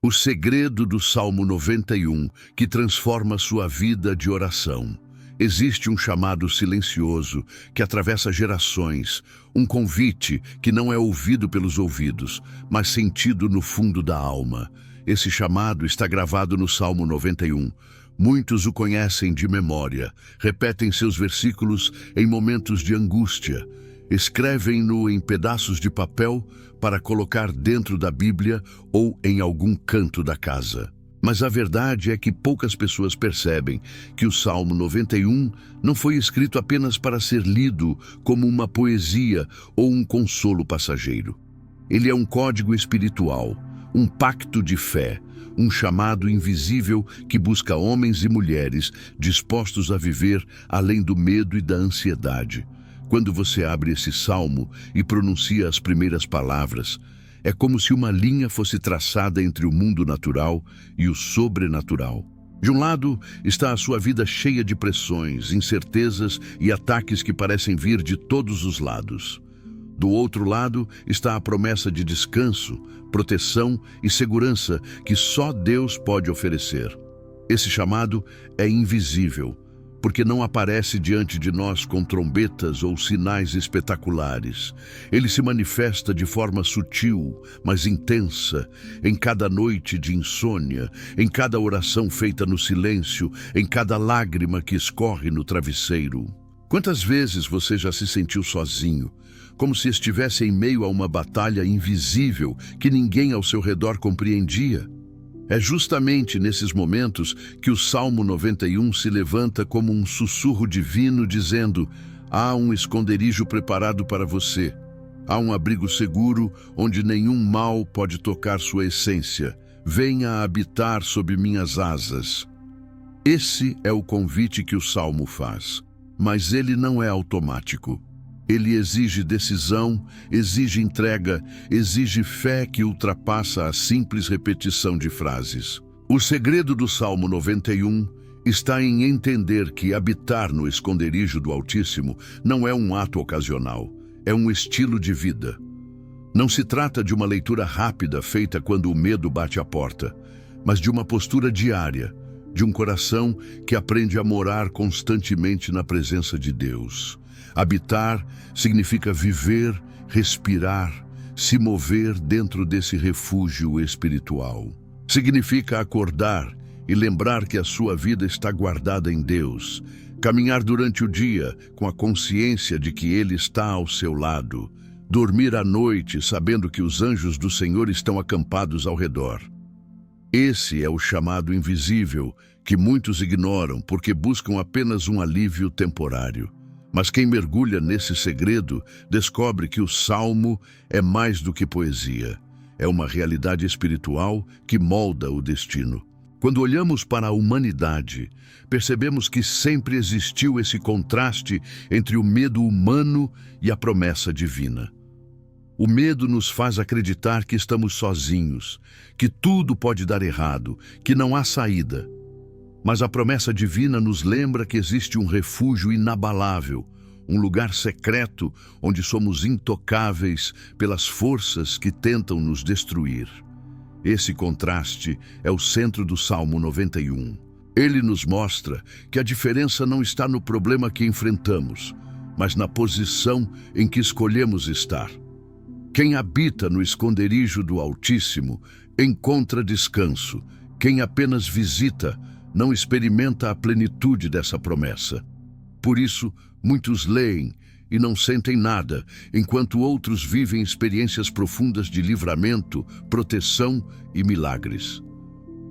O segredo do Salmo 91, que transforma sua vida de oração. Existe um chamado silencioso que atravessa gerações, um convite que não é ouvido pelos ouvidos, mas sentido no fundo da alma. Esse chamado está gravado no Salmo 91. Muitos o conhecem de memória, repetem seus versículos em momentos de angústia, escrevem-no em pedaços de papel para colocar dentro da Bíblia ou em algum canto da casa. Mas a verdade é que poucas pessoas percebem que o Salmo 91 não foi escrito apenas para ser lido como uma poesia ou um consolo passageiro. Ele é um código espiritual, um pacto de fé, um chamado invisível que busca homens e mulheres dispostos a viver além do medo e da ansiedade. Quando você abre esse salmo e pronuncia as primeiras palavras, é como se uma linha fosse traçada entre o mundo natural e o sobrenatural. De um lado está a sua vida cheia de pressões, incertezas e ataques que parecem vir de todos os lados. Do outro lado está a promessa de descanso, proteção e segurança que só Deus pode oferecer. Esse chamado é invisível, porque não aparece diante de nós com trombetas ou sinais espetaculares. Ele se manifesta de forma sutil, mas intensa, em cada noite de insônia, em cada oração feita no silêncio, em cada lágrima que escorre no travesseiro. Quantas vezes você já se sentiu sozinho, como se estivesse em meio a uma batalha invisível que ninguém ao seu redor compreendia? É justamente nesses momentos que o Salmo 91 se levanta como um sussurro divino dizendo: há um esconderijo preparado para você, há um abrigo seguro onde nenhum mal pode tocar sua essência. Venha habitar sob minhas asas. Esse é o convite que o Salmo faz, mas ele não é automático. Ele exige decisão, exige entrega, exige fé que ultrapassa a simples repetição de frases. O segredo do Salmo 91 está em entender que habitar no esconderijo do Altíssimo não é um ato ocasional, é um estilo de vida. Não se trata de uma leitura rápida feita quando o medo bate à porta, mas de uma postura diária, de um coração que aprende a morar constantemente na presença de Deus. Habitar significa viver, respirar, se mover dentro desse refúgio espiritual. Significa acordar e lembrar que a sua vida está guardada em Deus. Caminhar durante o dia com a consciência de que Ele está ao seu lado. Dormir à noite sabendo que os anjos do Senhor estão acampados ao redor. Esse é o chamado invisível que muitos ignoram porque buscam apenas um alívio temporário. Mas quem mergulha nesse segredo descobre que o Salmo é mais do que poesia. É uma realidade espiritual que molda o destino. Quando olhamos para a humanidade, percebemos que sempre existiu esse contraste entre o medo humano e a promessa divina. O medo nos faz acreditar que estamos sozinhos, que tudo pode dar errado, que não há saída. Mas a promessa divina nos lembra que existe um refúgio inabalável, um lugar secreto onde somos intocáveis pelas forças que tentam nos destruir. Esse contraste é o centro do Salmo 91. Ele nos mostra que a diferença não está no problema que enfrentamos, mas na posição em que escolhemos estar. Quem habita no esconderijo do Altíssimo encontra descanso. Quem apenas visita não experimenta a plenitude dessa promessa. Por isso, muitos leem e não sentem nada, enquanto outros vivem experiências profundas de livramento, proteção e milagres.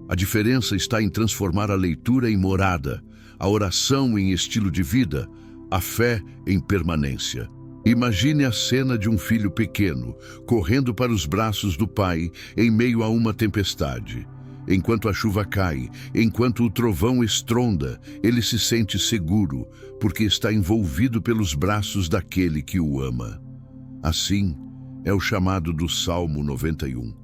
A diferença está em transformar a leitura em morada, a oração em estilo de vida, a fé em permanência. Imagine a cena de um filho pequeno, correndo para os braços do pai em meio a uma tempestade. Enquanto a chuva cai, enquanto o trovão estronda, ele se sente seguro, porque está envolvido pelos braços daquele que o ama. Assim, é o chamado do Salmo 91.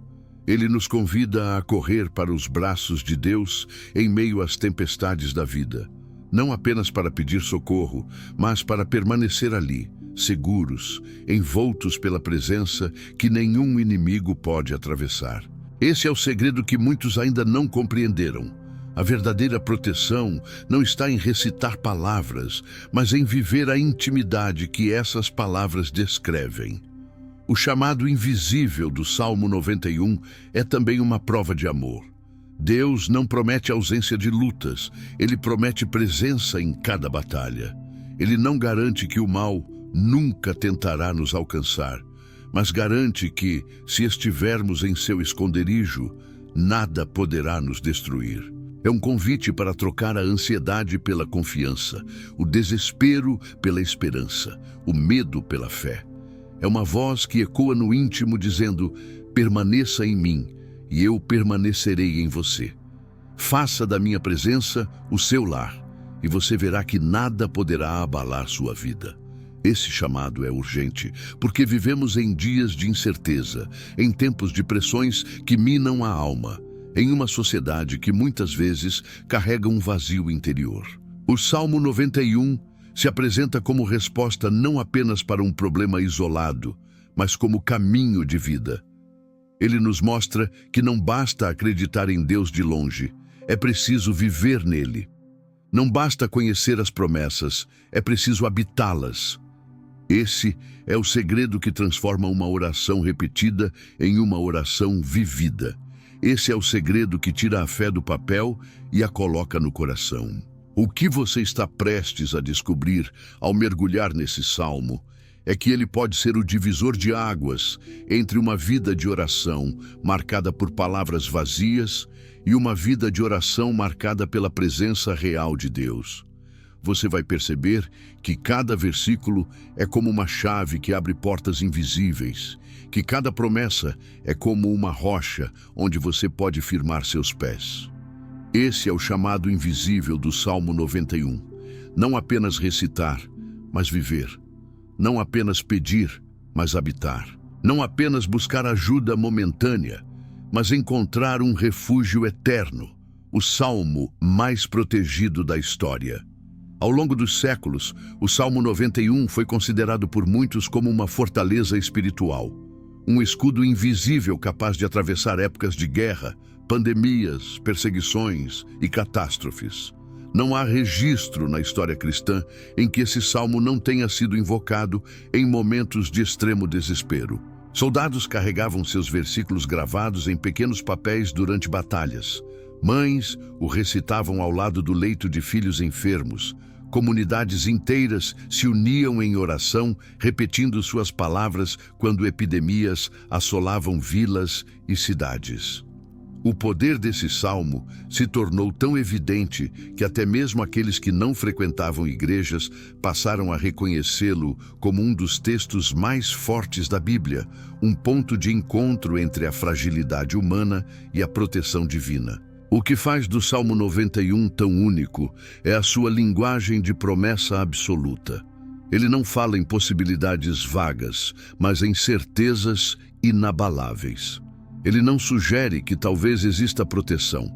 Ele nos convida a correr para os braços de Deus em meio às tempestades da vida. Não apenas para pedir socorro, mas para permanecer ali, seguros, envoltos pela presença que nenhum inimigo pode atravessar. Esse é o segredo que muitos ainda não compreenderam. A verdadeira proteção não está em recitar palavras, mas em viver a intimidade que essas palavras descrevem. O chamado invisível do Salmo 91 é também uma prova de amor. Deus não promete ausência de lutas, Ele promete presença em cada batalha. Ele não garante que o mal nunca tentará nos alcançar, mas garante que, se estivermos em seu esconderijo, nada poderá nos destruir. É um convite para trocar a ansiedade pela confiança, o desespero pela esperança, o medo pela fé. É uma voz que ecoa no íntimo dizendo: permaneça em mim e eu permanecerei em você. Faça da minha presença o seu lar e você verá que nada poderá abalar sua vida. Esse chamado é urgente, porque vivemos em dias de incerteza, em tempos de pressões que minam a alma, em uma sociedade que muitas vezes carrega um vazio interior. O Salmo 91 se apresenta como resposta não apenas para um problema isolado, mas como caminho de vida. Ele nos mostra que não basta acreditar em Deus de longe, é preciso viver nele. Não basta conhecer as promessas, é preciso habitá-las. Esse é o segredo que transforma uma oração repetida em uma oração vivida. Esse é o segredo que tira a fé do papel e a coloca no coração. O que você está prestes a descobrir ao mergulhar nesse salmo é que ele pode ser o divisor de águas entre uma vida de oração marcada por palavras vazias e uma vida de oração marcada pela presença real de Deus. Você vai perceber que cada versículo é como uma chave que abre portas invisíveis, que cada promessa é como uma rocha onde você pode firmar seus pés. Esse é o chamado invisível do Salmo 91. Não apenas recitar, mas viver. Não apenas pedir, mas habitar. Não apenas buscar ajuda momentânea, mas encontrar um refúgio eterno, o salmo mais protegido da história. Ao longo dos séculos, o Salmo 91 foi considerado por muitos como uma fortaleza espiritual, um escudo invisível capaz de atravessar épocas de guerra, pandemias, perseguições e catástrofes. Não há registro na história cristã em que esse salmo não tenha sido invocado em momentos de extremo desespero. Soldados carregavam seus versículos gravados em pequenos papéis durante batalhas. Mães o recitavam ao lado do leito de filhos enfermos. Comunidades inteiras se uniam em oração, repetindo suas palavras quando epidemias assolavam vilas e cidades. O poder desse salmo se tornou tão evidente que até mesmo aqueles que não frequentavam igrejas passaram a reconhecê-lo como um dos textos mais fortes da Bíblia, um ponto de encontro entre a fragilidade humana e a proteção divina. O que faz do Salmo 91 tão único é a sua linguagem de promessa absoluta. Ele não fala em possibilidades vagas, mas em certezas inabaláveis. Ele não sugere que talvez exista proteção,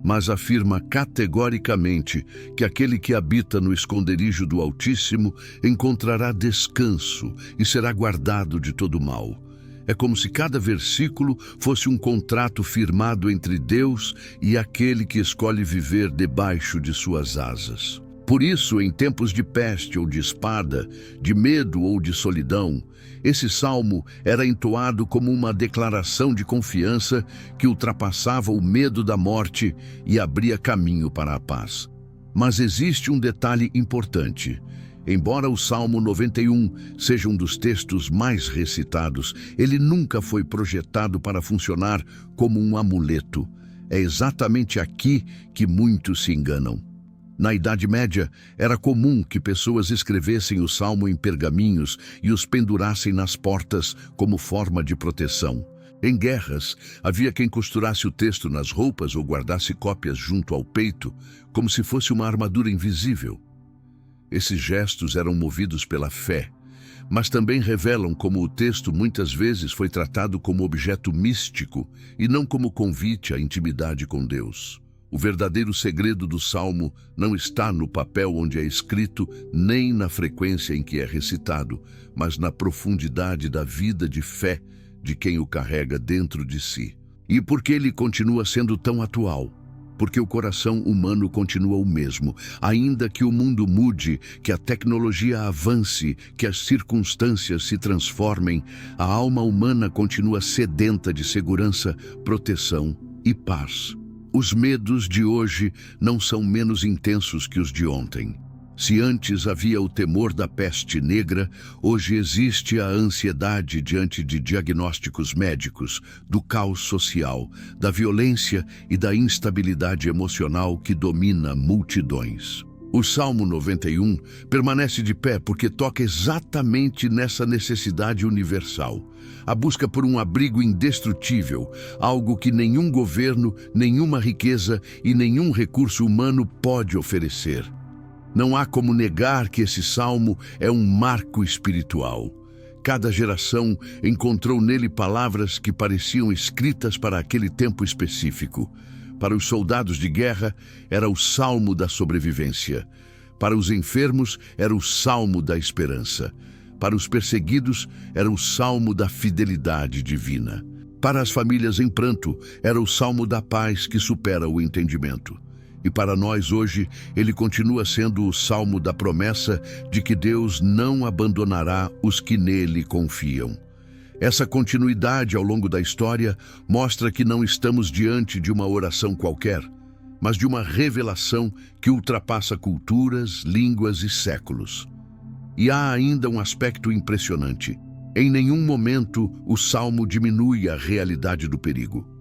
mas afirma categoricamente que aquele que habita no esconderijo do Altíssimo encontrará descanso e será guardado de todo mal. É como se cada versículo fosse um contrato firmado entre Deus e aquele que escolhe viver debaixo de suas asas. Por isso, em tempos de peste ou de espada, de medo ou de solidão, esse salmo era entoado como uma declaração de confiança que ultrapassava o medo da morte e abria caminho para a paz. Mas existe um detalhe importante. Embora o Salmo 91 seja um dos textos mais recitados, ele nunca foi projetado para funcionar como um amuleto. É exatamente aqui que muitos se enganam. Na Idade Média, era comum que pessoas escrevessem o salmo em pergaminhos e os pendurassem nas portas como forma de proteção. Em guerras, havia quem costurasse o texto nas roupas ou guardasse cópias junto ao peito, como se fosse uma armadura invisível. Esses gestos eram movidos pela fé, mas também revelam como o texto muitas vezes foi tratado como objeto místico e não como convite à intimidade com Deus. O verdadeiro segredo do salmo não está no papel onde é escrito, nem na frequência em que é recitado, mas na profundidade da vida de fé de quem o carrega dentro de si. E por que ele continua sendo tão atual? Porque o coração humano continua o mesmo, ainda que o mundo mude, que a tecnologia avance, que as circunstâncias se transformem, a alma humana continua sedenta de segurança, proteção e paz. Os medos de hoje não são menos intensos que os de ontem. Se antes havia o temor da peste negra, hoje existe a ansiedade diante de diagnósticos médicos, do caos social, da violência e da instabilidade emocional que domina multidões. O Salmo 91 permanece de pé porque toca exatamente nessa necessidade universal. A busca por um abrigo indestrutível, algo que nenhum governo, nenhuma riqueza e nenhum recurso humano pode oferecer. Não há como negar que esse salmo é um marco espiritual. Cada geração encontrou nele palavras que pareciam escritas para aquele tempo específico. Para os soldados de guerra, era o salmo da sobrevivência. Para os enfermos, era o salmo da esperança. Para os perseguidos, era o salmo da fidelidade divina. Para as famílias em pranto, era o salmo da paz que supera o entendimento. E para nós hoje, ele continua sendo o salmo da promessa de que Deus não abandonará os que nele confiam. Essa continuidade ao longo da história mostra que não estamos diante de uma oração qualquer, mas de uma revelação que ultrapassa culturas, línguas e séculos. E há ainda um aspecto impressionante. Em nenhum momento o salmo diminui a realidade do perigo.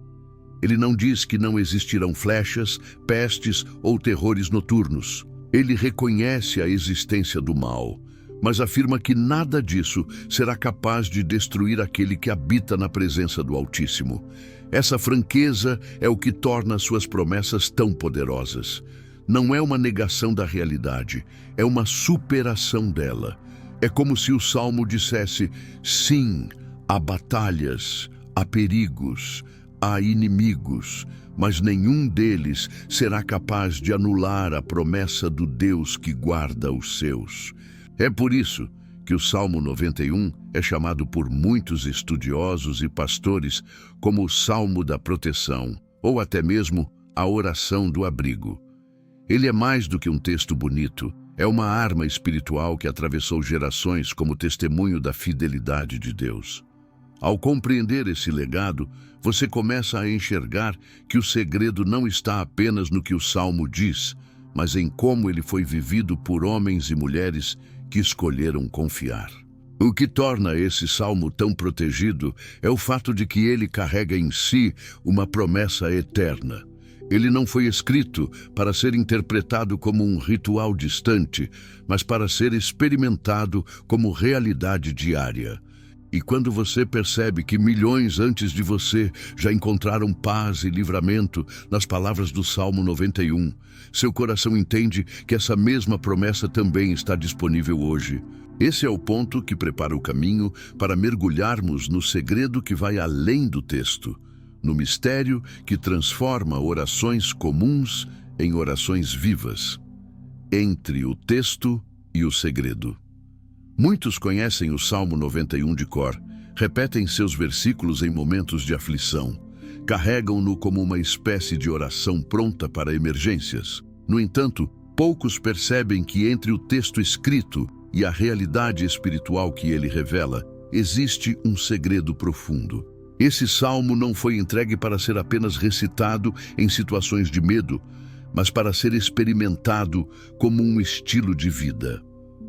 Ele não diz que não existirão flechas, pestes ou terrores noturnos. Ele reconhece a existência do mal, mas afirma que nada disso será capaz de destruir aquele que habita na presença do Altíssimo. Essa franqueza é o que torna suas promessas tão poderosas. Não é uma negação da realidade, é uma superação dela. É como se o Salmo dissesse: sim, há batalhas, há perigos, há inimigos, mas nenhum deles será capaz de anular a promessa do Deus que guarda os seus. É por isso que o Salmo 91 é chamado por muitos estudiosos e pastores como o Salmo da proteção, ou até mesmo a oração do abrigo. Ele é mais do que um texto bonito, é uma arma espiritual que atravessou gerações como testemunho da fidelidade de Deus. Ao compreender esse legado, você começa a enxergar que o segredo não está apenas no que o Salmo diz, mas em como ele foi vivido por homens e mulheres que escolheram confiar. O que torna esse salmo tão protegido é o fato de que ele carrega em si uma promessa eterna. Ele não foi escrito para ser interpretado como um ritual distante, mas para ser experimentado como realidade diária. E quando você percebe que milhões antes de você já encontraram paz e livramento nas palavras do Salmo 91, seu coração entende que essa mesma promessa também está disponível hoje. Esse é o ponto que prepara o caminho para mergulharmos no segredo que vai além do texto, no mistério que transforma orações comuns em orações vivas, entre o texto e o segredo. Muitos conhecem o Salmo 91 de cor, repetem seus versículos em momentos de aflição, carregam-no como uma espécie de oração pronta para emergências. No entanto, poucos percebem que entre o texto escrito e a realidade espiritual que ele revela, existe um segredo profundo. Esse salmo não foi entregue para ser apenas recitado em situações de medo, mas para ser experimentado como um estilo de vida.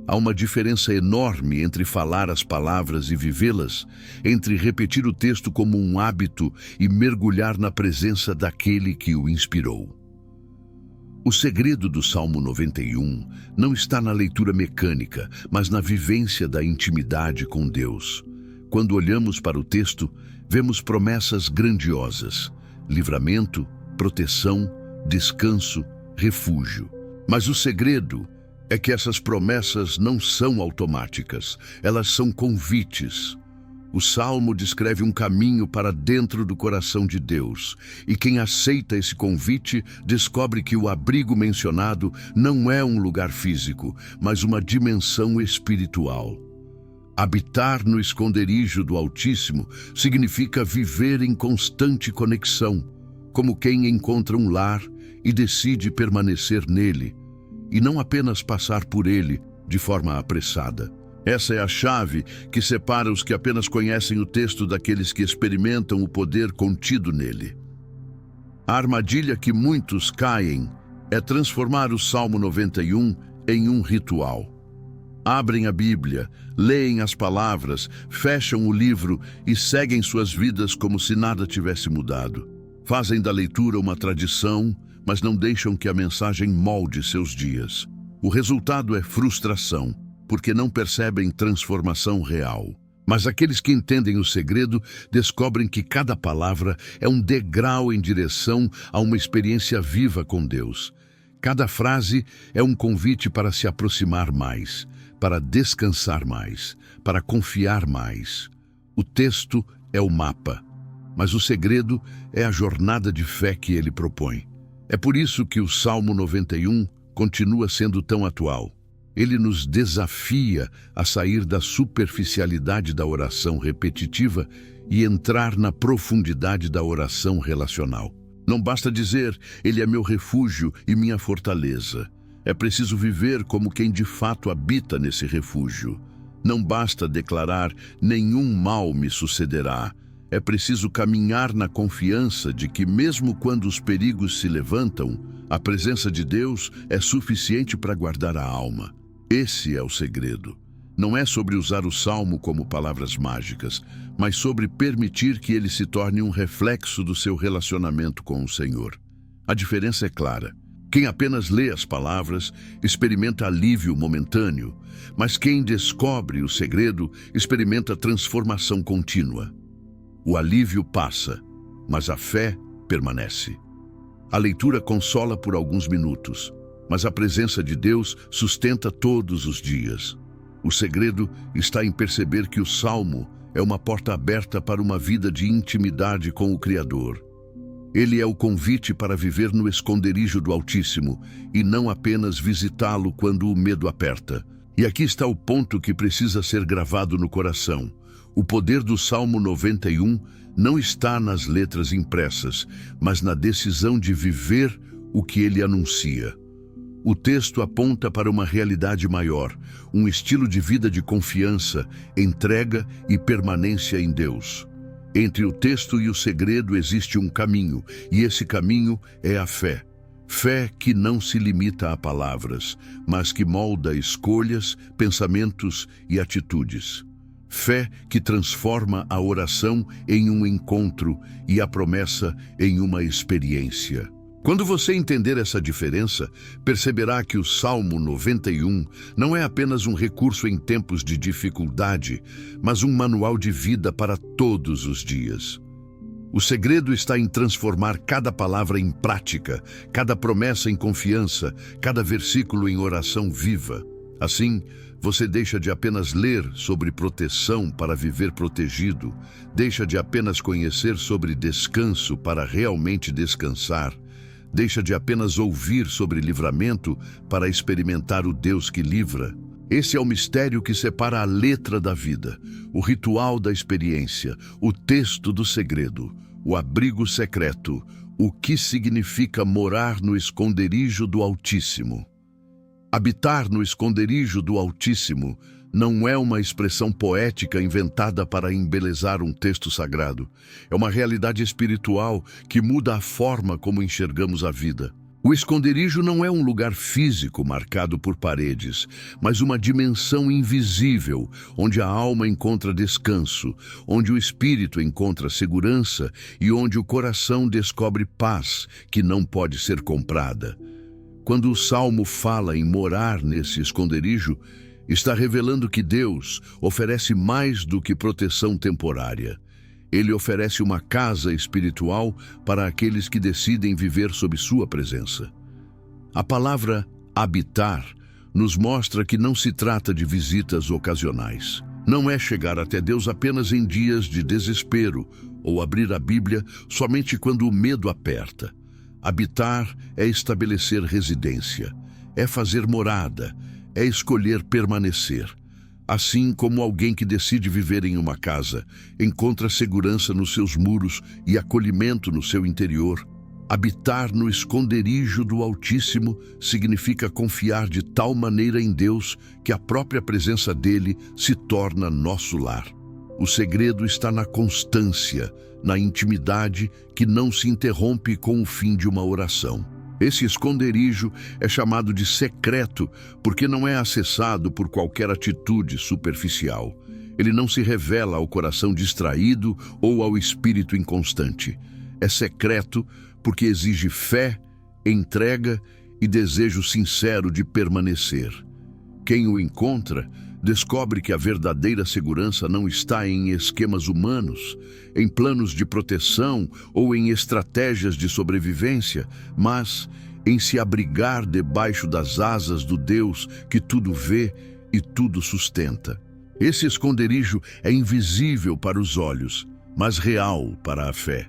Há uma diferença enorme entre falar as palavras e vivê-las, entre repetir o texto como um hábito e mergulhar na presença daquele que o inspirou. O segredo do Salmo 91 não está na leitura mecânica, mas na vivência da intimidade com Deus. Quando olhamos para o texto, vemos promessas grandiosas: livramento, proteção, descanso, refúgio. Mas o segredo é que essas promessas não são automáticas, elas são convites. O Salmo descreve um caminho para dentro do coração de Deus, e quem aceita esse convite descobre que o abrigo mencionado não é um lugar físico, mas uma dimensão espiritual. Habitar no esconderijo do Altíssimo significa viver em constante conexão, como quem encontra um lar e decide permanecer nele, e não apenas passar por ele de forma apressada. Essa é a chave que separa os que apenas conhecem o texto daqueles que experimentam o poder contido nele. A armadilha que muitos caem é transformar o Salmo 91 em um ritual. Abrem a Bíblia, leem as palavras, fecham o livro e seguem suas vidas como se nada tivesse mudado. Fazem da leitura uma tradição, mas não deixam que a mensagem molde seus dias. O resultado é frustração, porque não percebem transformação real. Mas aqueles que entendem o segredo descobrem que cada palavra é um degrau em direção a uma experiência viva com Deus. Cada frase é um convite para se aproximar mais, para descansar mais, para confiar mais. O texto é o mapa, mas o segredo é a jornada de fé que ele propõe. É por isso que o Salmo 91 continua sendo tão atual. Ele nos desafia a sair da superficialidade da oração repetitiva e entrar na profundidade da oração relacional. Não basta dizer, ele é meu refúgio e minha fortaleza. É preciso viver como quem de fato habita nesse refúgio. Não basta declarar, nenhum mal me sucederá. É preciso caminhar na confiança de que mesmo quando os perigos se levantam, a presença de Deus é suficiente para guardar a alma. Esse é o segredo. Não é sobre usar o Salmo como palavras mágicas, mas sobre permitir que ele se torne um reflexo do seu relacionamento com o Senhor. A diferença é clara. Quem apenas lê as palavras experimenta alívio momentâneo, mas quem descobre o segredo experimenta transformação contínua. O alívio passa, mas a fé permanece. A leitura consola por alguns minutos, mas a presença de Deus sustenta todos os dias. O segredo está em perceber que o Salmo é uma porta aberta para uma vida de intimidade com o Criador. Ele é o convite para viver no esconderijo do Altíssimo e não apenas visitá-lo quando o medo aperta. E aqui está o ponto que precisa ser gravado no coração. O poder do Salmo 91 não está nas letras impressas, mas na decisão de viver o que ele anuncia. O texto aponta para uma realidade maior, um estilo de vida de confiança, entrega e permanência em Deus. Entre o texto e o segredo existe um caminho, e esse caminho é a fé. Fé que não se limita a palavras, mas que molda escolhas, pensamentos e atitudes. Fé que transforma a oração em um encontro e a promessa em uma experiência. Quando você entender essa diferença, perceberá que o Salmo 91 não é apenas um recurso em tempos de dificuldade, mas um manual de vida para todos os dias. O segredo está em transformar cada palavra em prática, cada promessa em confiança, cada versículo em oração viva. Assim, você deixa de apenas ler sobre proteção para viver protegido, deixa de apenas conhecer sobre descanso para realmente descansar, deixa de apenas ouvir sobre livramento para experimentar o Deus que livra. Esse é o mistério que separa a letra da vida, o ritual da experiência, o texto do segredo, o abrigo secreto, o que significa morar no esconderijo do Altíssimo. Habitar no esconderijo do Altíssimo não é uma expressão poética inventada para embelezar um texto sagrado. É uma realidade espiritual que muda a forma como enxergamos a vida. O esconderijo não é um lugar físico marcado por paredes, mas uma dimensão invisível, onde a alma encontra descanso, onde o espírito encontra segurança e onde o coração descobre paz que não pode ser comprada. Quando o Salmo fala em morar nesse esconderijo, está revelando que Deus oferece mais do que proteção temporária. Ele oferece uma casa espiritual para aqueles que decidem viver sob sua presença. A palavra habitar nos mostra que não se trata de visitas ocasionais. Não é chegar até Deus apenas em dias de desespero ou abrir a Bíblia somente quando o medo aperta. Habitar é estabelecer residência, é fazer morada, é escolher permanecer. Assim como alguém que decide viver em uma casa, encontra segurança nos seus muros e acolhimento no seu interior, habitar no esconderijo do Altíssimo significa confiar de tal maneira em Deus que a própria presença dele se torna nosso lar. O segredo está na constância, na intimidade que não se interrompe com o fim de uma oração. Esse esconderijo é chamado de secreto porque não é acessado por qualquer atitude superficial. Ele não se revela ao coração distraído ou ao espírito inconstante. É secreto porque exige fé, entrega e desejo sincero de permanecer. Quem o encontra descobre que a verdadeira segurança não está em esquemas humanos, em planos de proteção ou em estratégias de sobrevivência, mas em se abrigar debaixo das asas do Deus que tudo vê e tudo sustenta. Esse esconderijo é invisível para os olhos, mas real para a fé.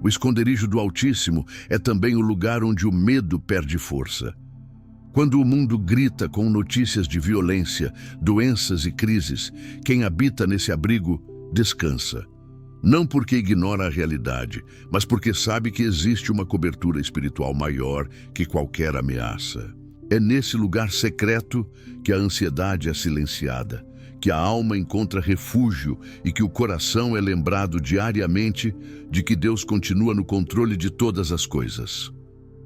O esconderijo do Altíssimo é também o lugar onde o medo perde força. Quando o mundo grita com notícias de violência, doenças e crises, quem habita nesse abrigo descansa. Não porque ignora a realidade, mas porque sabe que existe uma cobertura espiritual maior que qualquer ameaça. É nesse lugar secreto que a ansiedade é silenciada, que a alma encontra refúgio e que o coração é lembrado diariamente de que Deus continua no controle de todas as coisas.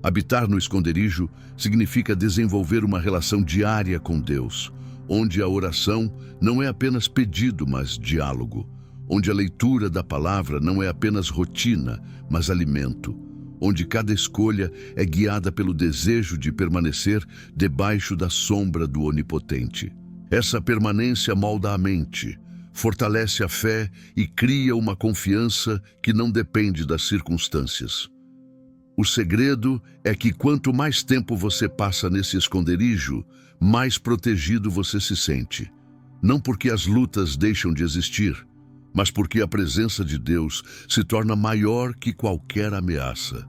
Habitar no esconderijo significa desenvolver uma relação diária com Deus, onde a oração não é apenas pedido, mas diálogo, onde a leitura da palavra não é apenas rotina, mas alimento, onde cada escolha é guiada pelo desejo de permanecer debaixo da sombra do Onipotente. Essa permanência molda a mente, fortalece a fé e cria uma confiança que não depende das circunstâncias. O segredo é que quanto mais tempo você passa nesse esconderijo, mais protegido você se sente. Não porque as lutas deixam de existir, mas porque a presença de Deus se torna maior que qualquer ameaça.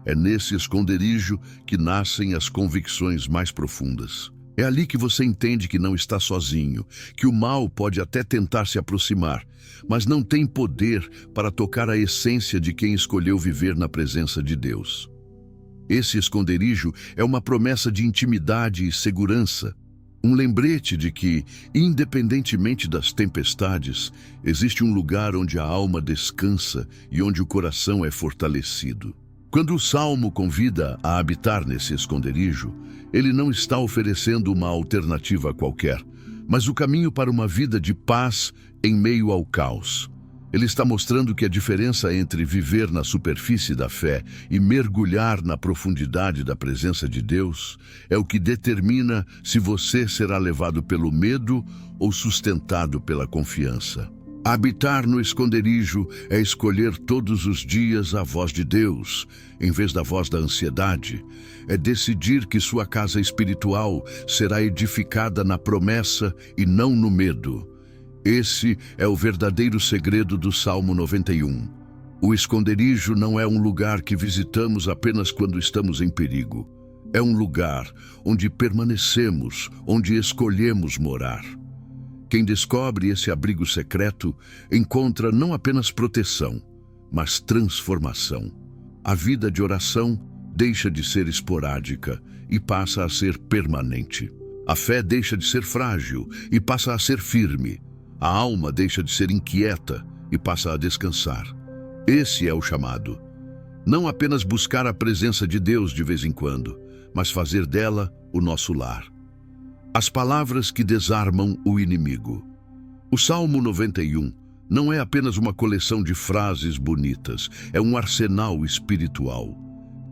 É nesse esconderijo que nascem as convicções mais profundas. É ali que você entende que não está sozinho, que o mal pode até tentar se aproximar, mas não tem poder para tocar a essência de quem escolheu viver na presença de Deus. Esse esconderijo é uma promessa de intimidade e segurança, um lembrete de que, independentemente das tempestades, existe um lugar onde a alma descansa e onde o coração é fortalecido. Quando o Salmo convida a habitar nesse esconderijo, ele não está oferecendo uma alternativa qualquer, mas o caminho para uma vida de paz em meio ao caos. Ele está mostrando que a diferença entre viver na superfície da fé e mergulhar na profundidade da presença de Deus é o que determina se você será levado pelo medo ou sustentado pela confiança. Habitar no esconderijo é escolher todos os dias a voz de Deus, em vez da voz da ansiedade. É decidir que sua casa espiritual será edificada na promessa e não no medo. Esse é o verdadeiro segredo do Salmo 91. O esconderijo não é um lugar que visitamos apenas quando estamos em perigo. É um lugar onde permanecemos, onde escolhemos morar. Quem descobre esse abrigo secreto encontra não apenas proteção, mas transformação. A vida de oração deixa de ser esporádica e passa a ser permanente. A fé deixa de ser frágil e passa a ser firme. A alma deixa de ser inquieta e passa a descansar. Esse é o chamado. Não apenas buscar a presença de Deus de vez em quando, mas fazer dela o nosso lar. As palavras que desarmam o inimigo. O Salmo 91 não é apenas uma coleção de frases bonitas, é um arsenal espiritual.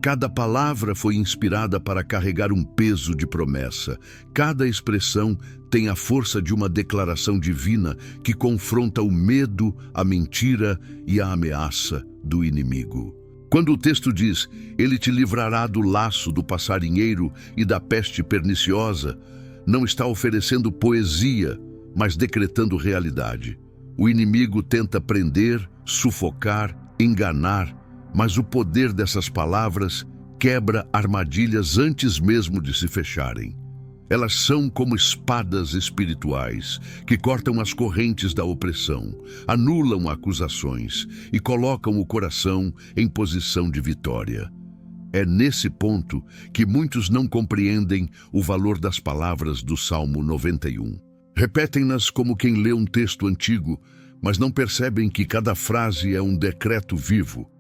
Cada palavra foi inspirada para carregar um peso de promessa. Cada expressão tem a força de uma declaração divina que confronta o medo, a mentira e a ameaça do inimigo. Quando o texto diz, ele te livrará do laço do passarinheiro e da peste perniciosa, não está oferecendo poesia, mas decretando realidade. O inimigo tenta prender, sufocar, enganar, mas o poder dessas palavras quebra armadilhas antes mesmo de se fecharem. Elas são como espadas espirituais que cortam as correntes da opressão, anulam acusações e colocam o coração em posição de vitória. É nesse ponto que muitos não compreendem o valor das palavras do Salmo 91. Repetem-nas como quem lê um texto antigo, mas não percebem que cada frase é um decreto vivo.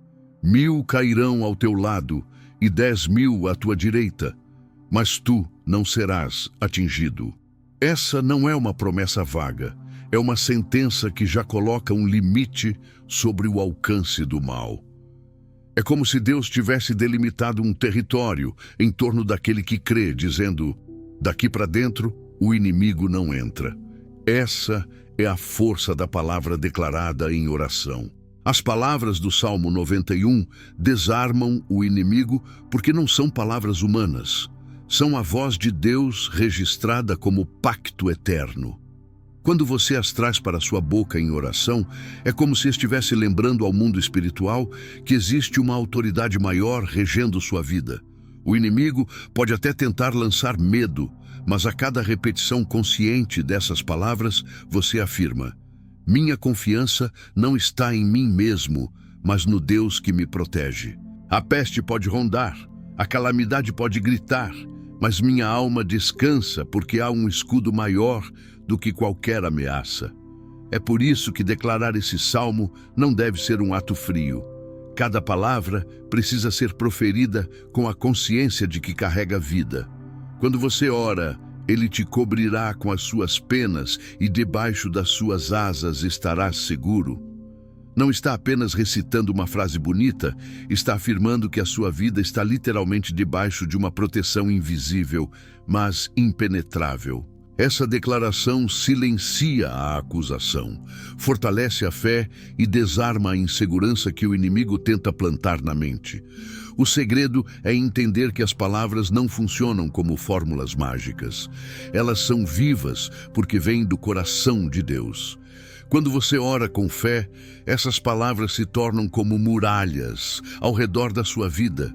1000 cairão ao teu lado e 10.000 à tua direita, mas tu não serás atingido. Essa não é uma promessa vaga, é uma sentença que já coloca um limite sobre o alcance do mal. É como se Deus tivesse delimitado um território em torno daquele que crê, dizendo: daqui para dentro o inimigo não entra. Essa é a força da palavra declarada em oração. As palavras do Salmo 91 desarmam o inimigo porque não são palavras humanas. São a voz de Deus registrada como pacto eterno. Quando você as traz para sua boca em oração, é como se estivesse lembrando ao mundo espiritual que existe uma autoridade maior regendo sua vida. O inimigo pode até tentar lançar medo, mas a cada repetição consciente dessas palavras, você afirma: minha confiança não está em mim mesmo, mas no Deus que me protege. A peste pode rondar, a calamidade pode gritar, mas minha alma descansa porque há um escudo maior do que qualquer ameaça. É por isso que declarar esse salmo não deve ser um ato frio. Cada palavra precisa ser proferida com a consciência de que carrega vida. Quando você ora, Ele te cobrirá com as suas penas e debaixo das suas asas estarás seguro. Não está apenas recitando uma frase bonita, está afirmando que a sua vida está literalmente debaixo de uma proteção invisível, mas impenetrável. Essa declaração silencia a acusação, fortalece a fé e desarma a insegurança que o inimigo tenta plantar na mente. O segredo é entender que as palavras não funcionam como fórmulas mágicas. Elas são vivas porque vêm do coração de Deus. Quando você ora com fé, essas palavras se tornam como muralhas ao redor da sua vida.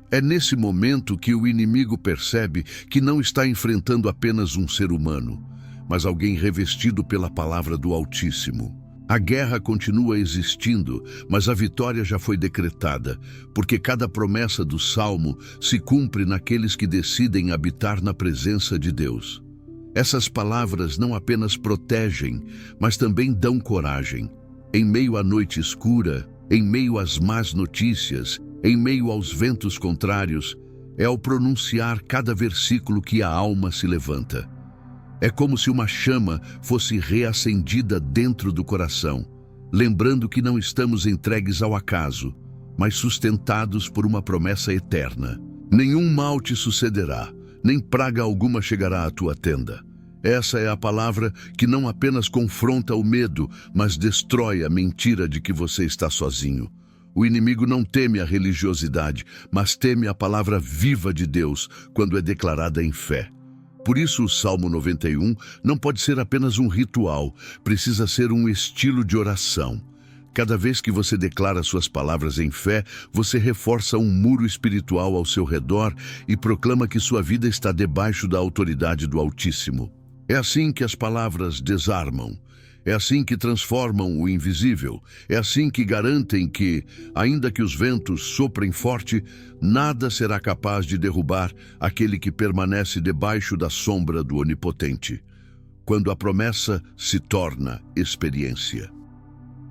É nesse momento que o inimigo percebe que não está enfrentando apenas um ser humano, mas alguém revestido pela palavra do Altíssimo. A guerra continua existindo, mas a vitória já foi decretada, porque cada promessa do Salmo se cumpre naqueles que decidem habitar na presença de Deus. Essas palavras não apenas protegem, mas também dão coragem. Em meio à noite escura, em meio às más notícias, em meio aos ventos contrários, é ao pronunciar cada versículo que a alma se levanta. É como se uma chama fosse reacendida dentro do coração, lembrando que não estamos entregues ao acaso, mas sustentados por uma promessa eterna. Nenhum mal te sucederá, nem praga alguma chegará à tua tenda. Essa é a palavra que não apenas confronta o medo, mas destrói a mentira de que você está sozinho. O inimigo não teme a religiosidade, mas teme a palavra viva de Deus quando é declarada em fé. Por isso o Salmo 91 não pode ser apenas um ritual, precisa ser um estilo de oração. Cada vez que você declara suas palavras em fé, você reforça um muro espiritual ao seu redor e proclama que sua vida está debaixo da autoridade do Altíssimo. É assim que as palavras desarmam. É assim que transformam o invisível. É assim que garantem que, ainda que os ventos soprem forte, nada será capaz de derrubar aquele que permanece debaixo da sombra do Onipotente, quando a promessa se torna experiência.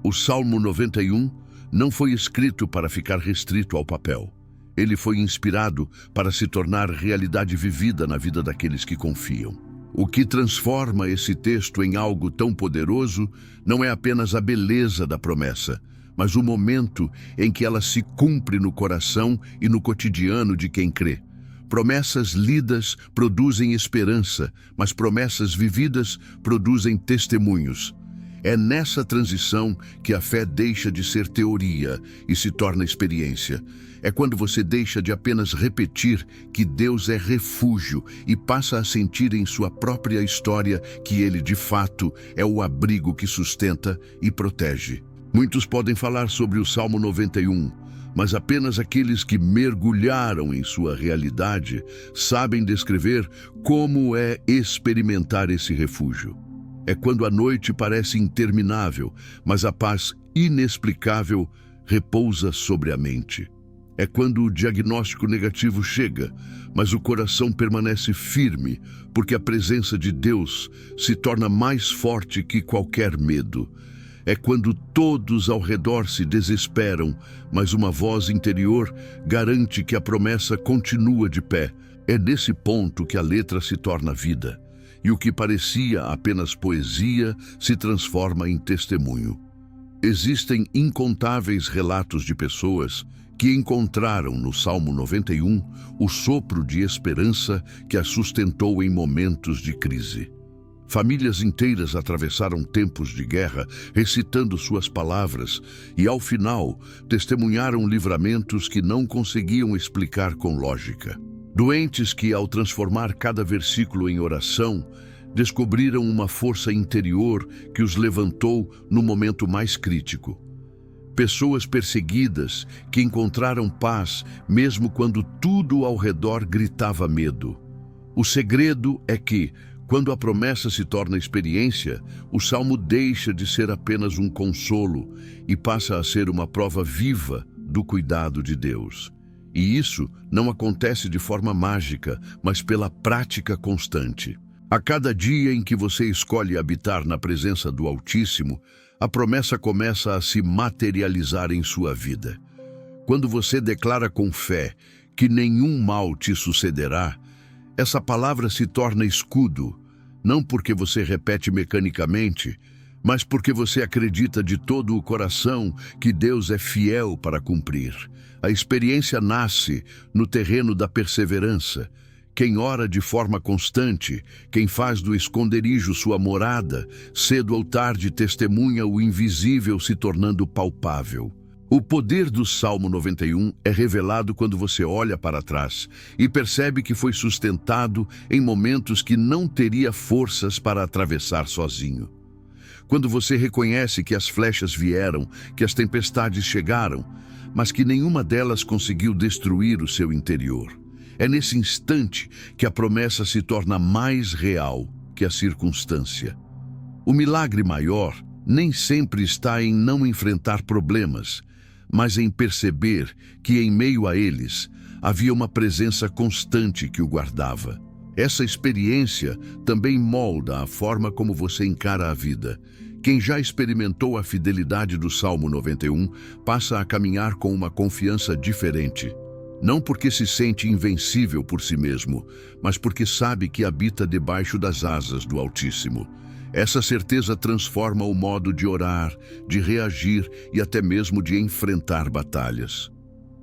O Salmo 91 não foi escrito para ficar restrito ao papel. Ele foi inspirado para se tornar realidade vivida na vida daqueles que confiam. O que transforma esse texto em algo tão poderoso não é apenas a beleza da promessa, mas o momento em que ela se cumpre no coração e no cotidiano de quem crê. Promessas lidas produzem esperança, mas promessas vividas produzem testemunhos. É nessa transição que a fé deixa de ser teoria e se torna experiência. É quando você deixa de apenas repetir que Deus é refúgio e passa a sentir em sua própria história que Ele, de fato, é o abrigo que sustenta e protege. Muitos podem falar sobre o Salmo 91, mas apenas aqueles que mergulharam em sua realidade sabem descrever como é experimentar esse refúgio. É quando a noite parece interminável, mas a paz inexplicável repousa sobre a mente. É quando o diagnóstico negativo chega, mas o coração permanece firme, porque a presença de Deus se torna mais forte que qualquer medo. É quando todos ao redor se desesperam, mas uma voz interior garante que a promessa continua de pé. É nesse ponto que a letra se torna vida, e o que parecia apenas poesia se transforma em testemunho. Existem incontáveis relatos de pessoas que encontraram no Salmo 91 o sopro de esperança que as sustentou em momentos de crise. Famílias inteiras atravessaram tempos de guerra recitando suas palavras e, ao final, testemunharam livramentos que não conseguiam explicar com lógica. Doentes que, ao transformar cada versículo em oração, descobriram uma força interior que os levantou no momento mais crítico. Pessoas perseguidas que encontraram paz mesmo quando tudo ao redor gritava medo. O segredo é que, quando a promessa se torna experiência, o salmo deixa de ser apenas um consolo e passa a ser uma prova viva do cuidado de Deus. E isso não acontece de forma mágica, mas pela prática constante. A cada dia em que você escolhe habitar na presença do Altíssimo, a promessa começa a se materializar em sua vida. Quando você declara com fé que nenhum mal te sucederá, essa palavra se torna escudo, não porque você repete mecanicamente, mas porque você acredita de todo o coração que Deus é fiel para cumprir. A experiência nasce no terreno da perseverança. Quem ora de forma constante, quem faz do esconderijo sua morada, cedo ou tarde testemunha o invisível se tornando palpável. O poder do Salmo 91 é revelado quando você olha para trás e percebe que foi sustentado em momentos que não teria forças para atravessar sozinho. Quando você reconhece que as flechas vieram, que as tempestades chegaram, mas que nenhuma delas conseguiu destruir o seu interior. É nesse instante que a promessa se torna mais real que a circunstância. O milagre maior nem sempre está em não enfrentar problemas, mas em perceber que em meio a eles havia uma presença constante que o guardava. Essa experiência também molda a forma como você encara a vida. Quem já experimentou a fidelidade do Salmo 91 passa a caminhar com uma confiança diferente. Não porque se sente invencível por si mesmo, mas porque sabe que habita debaixo das asas do Altíssimo. Essa certeza transforma o modo de orar, de reagir e até mesmo de enfrentar batalhas.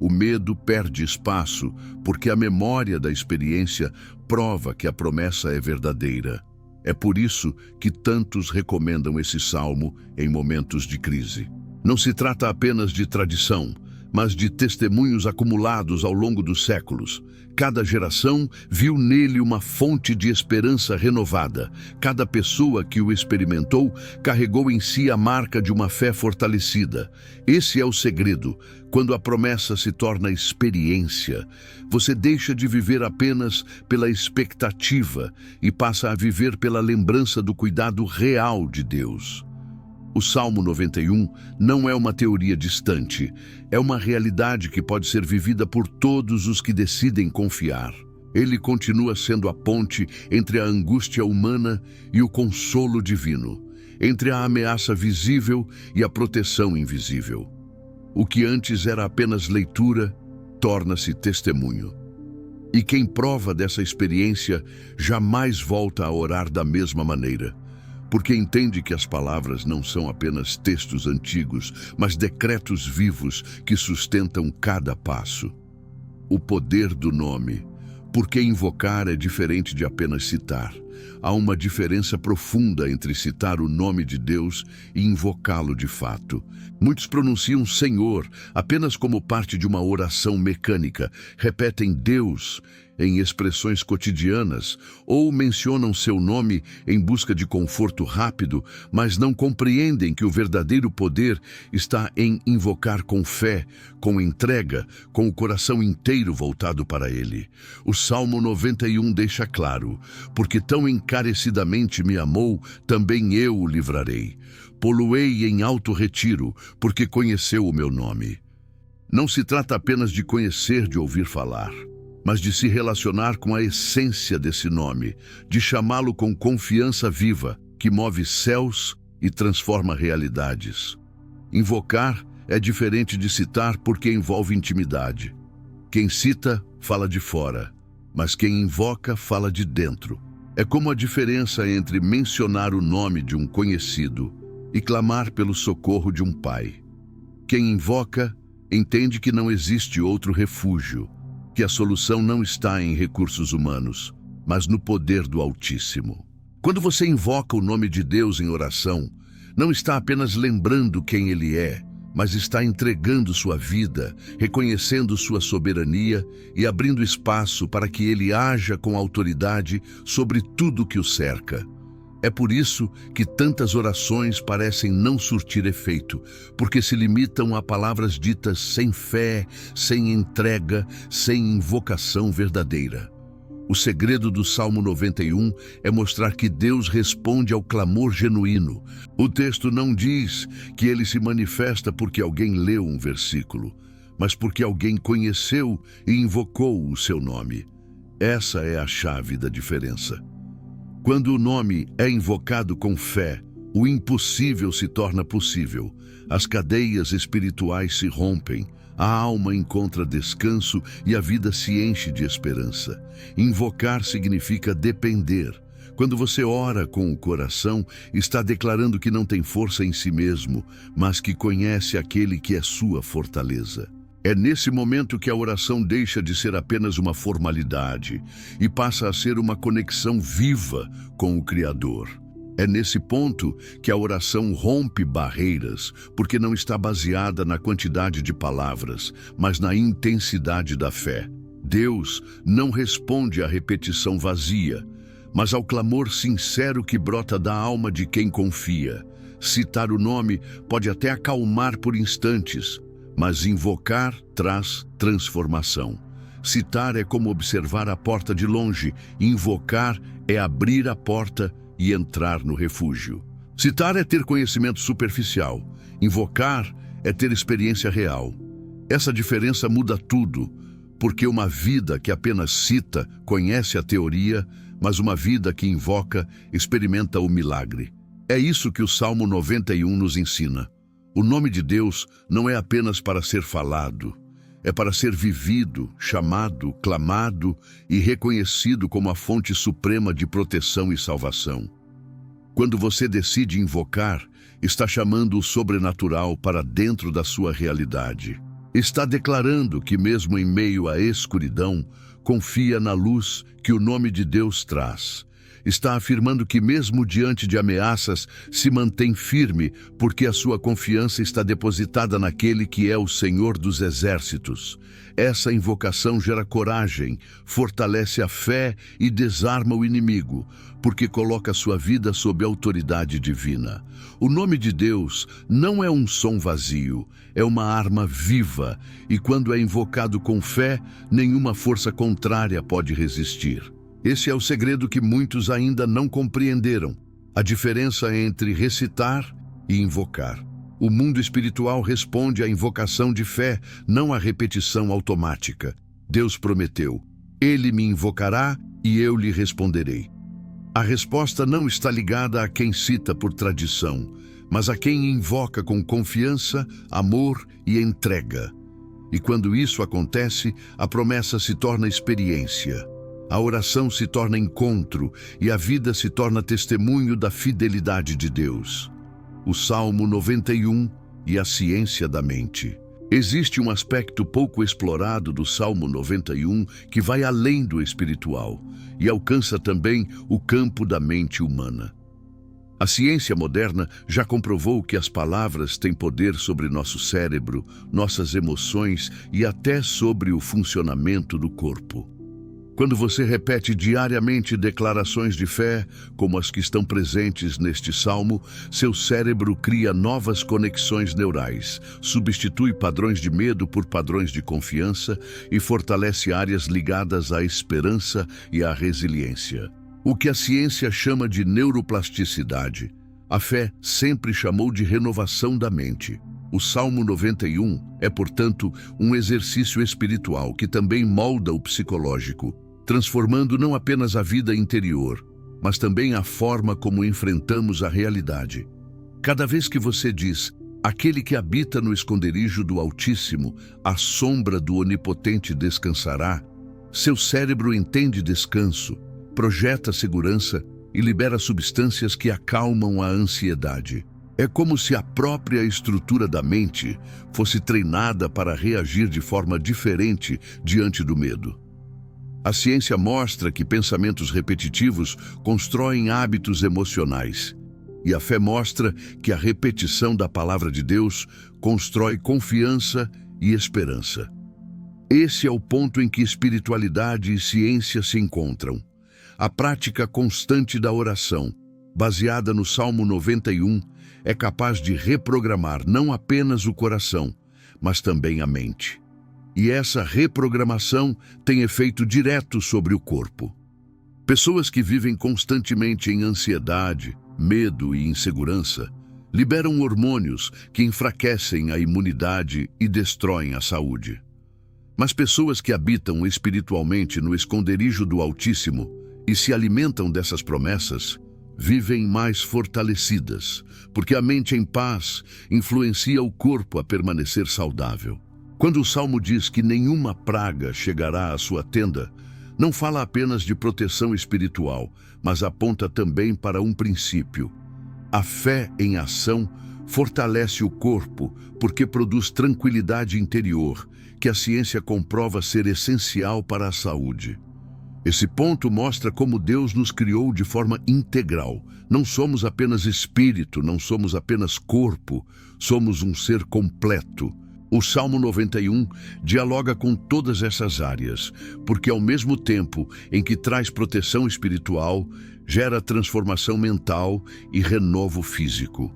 O medo perde espaço porque a memória da experiência prova que a promessa é verdadeira. É por isso que tantos recomendam esse salmo em momentos de crise. Não se trata apenas de tradição, mas de testemunhos acumulados ao longo dos séculos. Cada geração viu nele uma fonte de esperança renovada. Cada pessoa que o experimentou carregou em si a marca de uma fé fortalecida. Esse é o segredo. Quando a promessa se torna experiência, você deixa de viver apenas pela expectativa e passa a viver pela lembrança do cuidado real de Deus. O Salmo 91 não é uma teoria distante, é uma realidade que pode ser vivida por todos os que decidem confiar. Ele continua sendo a ponte entre a angústia humana e o consolo divino, entre a ameaça visível e a proteção invisível. O que antes era apenas leitura, torna-se testemunho. E quem prova dessa experiência jamais volta a orar da mesma maneira, porque entende que as palavras não são apenas textos antigos, mas decretos vivos que sustentam cada passo. O poder do nome, porque invocar é diferente de apenas citar. há uma diferença profunda entre citar o nome de Deus e invocá-lo de fato. Muitos pronunciam Senhor apenas como parte de uma oração mecânica, repetem Deus em expressões cotidianas ou mencionam seu nome em busca de conforto rápido, mas não compreendem que o verdadeiro poder está em invocar com fé, com entrega, com o coração inteiro voltado para Ele. O Salmo 91 deixa claro: porque tão encarecidamente me amou, também eu o livrarei. Pô-lo-ei em alto retiro, porque conheceu o meu nome. Não se trata apenas de conhecer de ouvir falar, mas de se relacionar com a essência desse nome, de chamá-lo com confiança viva, que move céus e transforma realidades. Invocar é diferente de citar porque envolve intimidade. Quem cita, fala de fora, mas quem invoca, fala de dentro. É como a diferença entre mencionar o nome de um conhecido e clamar pelo socorro de um pai. Quem invoca, entende que não existe outro refúgio, que a solução não está em recursos humanos, mas no poder do Altíssimo. Quando você invoca o nome de Deus em oração, não está apenas lembrando quem Ele é, mas está entregando sua vida, reconhecendo sua soberania e abrindo espaço para que Ele haja com autoridade sobre tudo que o cerca. É por isso que tantas orações parecem não surtir efeito, porque se limitam a palavras ditas sem fé, sem entrega, sem invocação verdadeira. O segredo do Salmo 91 é mostrar que Deus responde ao clamor genuíno. O texto não diz que ele se manifesta porque alguém leu um versículo, mas porque alguém conheceu e invocou o seu nome. Essa é a chave da diferença. Quando o nome é invocado com fé, o impossível se torna possível. As cadeias espirituais se rompem, a alma encontra descanso e a vida se enche de esperança. Invocar significa depender. Quando você ora com o coração, está declarando que não tem força em si mesmo, mas que conhece aquele que é sua fortaleza. É nesse momento que a oração deixa de ser apenas uma formalidade e passa a ser uma conexão viva com o Criador. É nesse ponto que a oração rompe barreiras, porque não está baseada na quantidade de palavras, mas na intensidade da fé. Deus não responde à repetição vazia, mas ao clamor sincero que brota da alma de quem confia. Citar o nome pode até acalmar por instantes, mas invocar traz transformação. Citar é como observar a porta de longe, invocar é abrir a porta e entrar no refúgio. Citar é ter conhecimento superficial, invocar é ter experiência real. Essa diferença muda tudo, porque uma vida que apenas cita conhece a teoria, mas uma vida que invoca experimenta o milagre. É isso que o Salmo 91 nos ensina. O nome de Deus não é apenas para ser falado, é para ser vivido, chamado, clamado e reconhecido como a fonte suprema de proteção e salvação. Quando você decide invocar, está chamando o sobrenatural para dentro da sua realidade. Está declarando que mesmo em meio à escuridão, confia na luz que o nome de Deus traz. Está afirmando que mesmo diante de ameaças, se mantém firme, porque a sua confiança está depositada naquele que é o Senhor dos Exércitos. Essa invocação gera coragem, fortalece a fé e desarma o inimigo, porque coloca sua vida sob a autoridade divina. O nome de Deus não é um som vazio, é uma arma viva, e quando é invocado com fé, nenhuma força contrária pode resistir. Esse é o segredo que muitos ainda não compreenderam, a diferença entre recitar e invocar. O mundo espiritual responde à invocação de fé, não à repetição automática. Deus prometeu: Ele me invocará e eu lhe responderei. A resposta não está ligada a quem cita por tradição, mas a quem invoca com confiança, amor e entrega. E quando isso acontece, a promessa se torna experiência. A oração se torna encontro e a vida se torna testemunho da fidelidade de Deus. O Salmo 91 e a ciência da mente. Existe um aspecto pouco explorado do Salmo 91 que vai além do espiritual e alcança também o campo da mente humana. A ciência moderna já comprovou que as palavras têm poder sobre nosso cérebro, nossas emoções e até sobre o funcionamento do corpo. Quando você repete diariamente declarações de fé, como as que estão presentes neste salmo, seu cérebro cria novas conexões neurais, substitui padrões de medo por padrões de confiança e fortalece áreas ligadas à esperança e à resiliência. O que a ciência chama de neuroplasticidade, a fé sempre chamou de renovação da mente. O Salmo 91 é, portanto, um exercício espiritual que também molda o psicológico, transformando não apenas a vida interior, mas também a forma como enfrentamos a realidade. Cada vez que você diz, aquele que habita no esconderijo do Altíssimo, à sombra do Onipotente descansará, seu cérebro entende descanso, projeta segurança e libera substâncias que acalmam a ansiedade. É como se a própria estrutura da mente fosse treinada para reagir de forma diferente diante do medo. A ciência mostra que pensamentos repetitivos constroem hábitos emocionais, e a fé mostra que a repetição da palavra de Deus constrói confiança e esperança. Esse é o ponto em que espiritualidade e ciência se encontram. A prática constante da oração, baseada no Salmo 91, é capaz de reprogramar não apenas o coração, mas também a mente. E essa reprogramação tem efeito direto sobre o corpo. Pessoas que vivem constantemente em ansiedade, medo e insegurança liberam hormônios que enfraquecem a imunidade e destroem a saúde. Mas pessoas que habitam espiritualmente no esconderijo do Altíssimo e se alimentam dessas promessas, vivem mais fortalecidas, porque a mente em paz influencia o corpo a permanecer saudável. Quando o Salmo diz que nenhuma praga chegará à sua tenda, não fala apenas de proteção espiritual, mas aponta também para um princípio. A fé em ação fortalece o corpo porque produz tranquilidade interior, que a ciência comprova ser essencial para a saúde. Esse ponto mostra como Deus nos criou de forma integral. Não somos apenas espírito, não somos apenas corpo, somos um ser completo. O Salmo 91 dialoga com todas essas áreas, porque ao mesmo tempo em que traz proteção espiritual, gera transformação mental e renovo físico.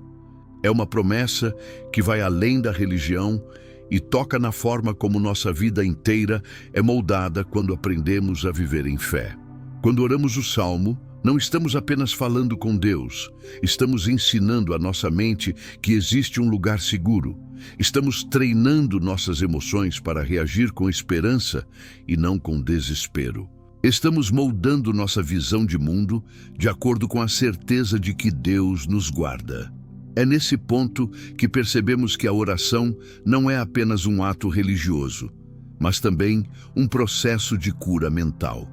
É uma promessa que vai além da religião e toca na forma como nossa vida inteira é moldada quando aprendemos a viver em fé. Quando oramos o Salmo, não estamos apenas falando com Deus, estamos ensinando a nossa mente que existe um lugar seguro. Estamos treinando nossas emoções para reagir com esperança e não com desespero. Estamos moldando nossa visão de mundo de acordo com a certeza de que Deus nos guarda. É nesse ponto que percebemos que a oração não é apenas um ato religioso, mas também um processo de cura mental.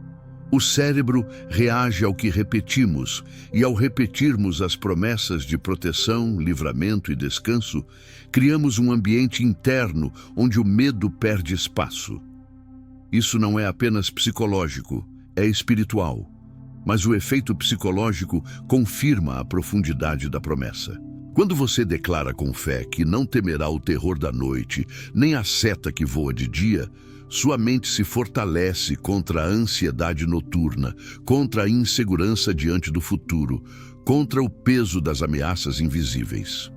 O cérebro reage ao que repetimos, e ao repetirmos as promessas de proteção, livramento e descanso, criamos um ambiente interno onde o medo perde espaço. Isso não é apenas psicológico, é espiritual, mas o efeito psicológico confirma a profundidade da promessa. Quando você declara com fé que não temerá o terror da noite, nem a seta que voa de dia, sua mente se fortalece contra a ansiedade noturna, contra a insegurança diante do futuro, contra o peso das ameaças invisíveis.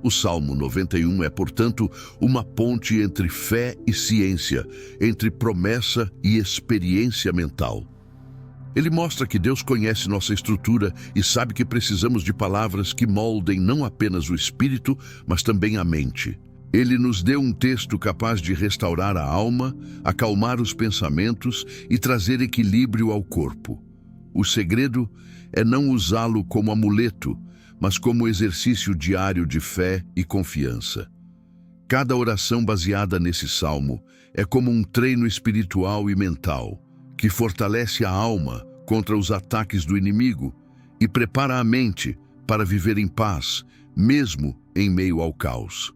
O Salmo 91 é, portanto, uma ponte entre fé e ciência, entre promessa e experiência mental. Ele mostra que Deus conhece nossa estrutura e sabe que precisamos de palavras que moldem não apenas o espírito, mas também a mente. Ele nos deu um texto capaz de restaurar a alma, acalmar os pensamentos e trazer equilíbrio ao corpo. O segredo é não usá-lo como amuleto, mas como exercício diário de fé e confiança. Cada oração baseada nesse salmo é como um treino espiritual e mental, que fortalece a alma contra os ataques do inimigo e prepara a mente para viver em paz, mesmo em meio ao caos.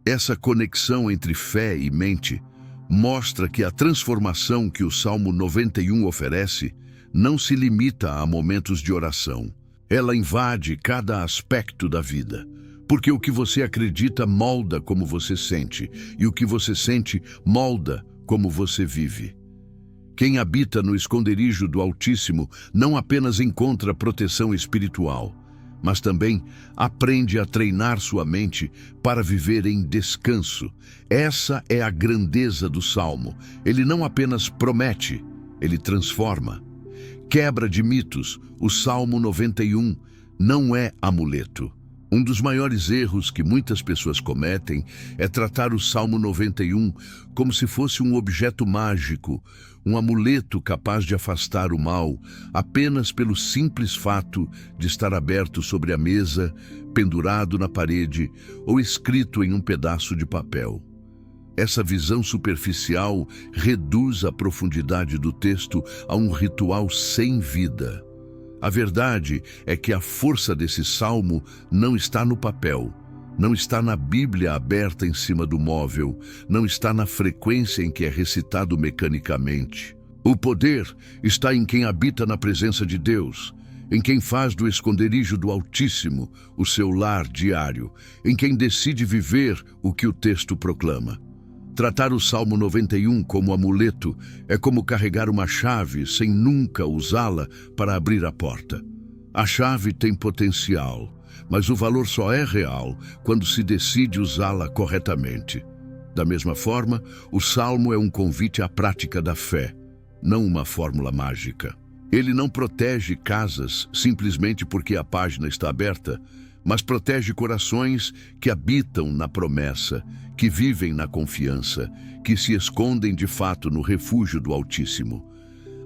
Essa conexão entre fé e mente mostra que a transformação que o Salmo 91 oferece não se limita a momentos de oração. Ela invade cada aspecto da vida, porque o que você acredita molda como você sente, e o que você sente molda como você vive. Quem habita no esconderijo do Altíssimo não apenas encontra proteção espiritual, mas também aprende a treinar sua mente para viver em descanso. Essa é a grandeza do Salmo. Ele não apenas promete, ele transforma. Quebra de mitos, o Salmo 91 não é amuleto. Um dos maiores erros que muitas pessoas cometem é tratar o Salmo 91 como se fosse um objeto mágico, um amuleto capaz de afastar o mal, apenas pelo simples fato de estar aberto sobre a mesa, pendurado na parede ou escrito em um pedaço de papel. Essa visão superficial reduz a profundidade do texto a um ritual sem vida. A verdade é que a força desse salmo não está no papel, não está na Bíblia aberta em cima do móvel, não está na frequência em que é recitado mecanicamente. O poder está em quem habita na presença de Deus, em quem faz do esconderijo do Altíssimo o seu lar diário, em quem decide viver o que o texto proclama. Tratar o Salmo 91 como amuleto é como carregar uma chave sem nunca usá-la para abrir a porta. A chave tem potencial, mas o valor só é real quando se decide usá-la corretamente. Da mesma forma, o Salmo é um convite à prática da fé, não uma fórmula mágica. Ele não protege casas simplesmente porque a página está aberta, mas protege corações que habitam na promessa, que vivem na confiança, que se escondem de fato no refúgio do Altíssimo.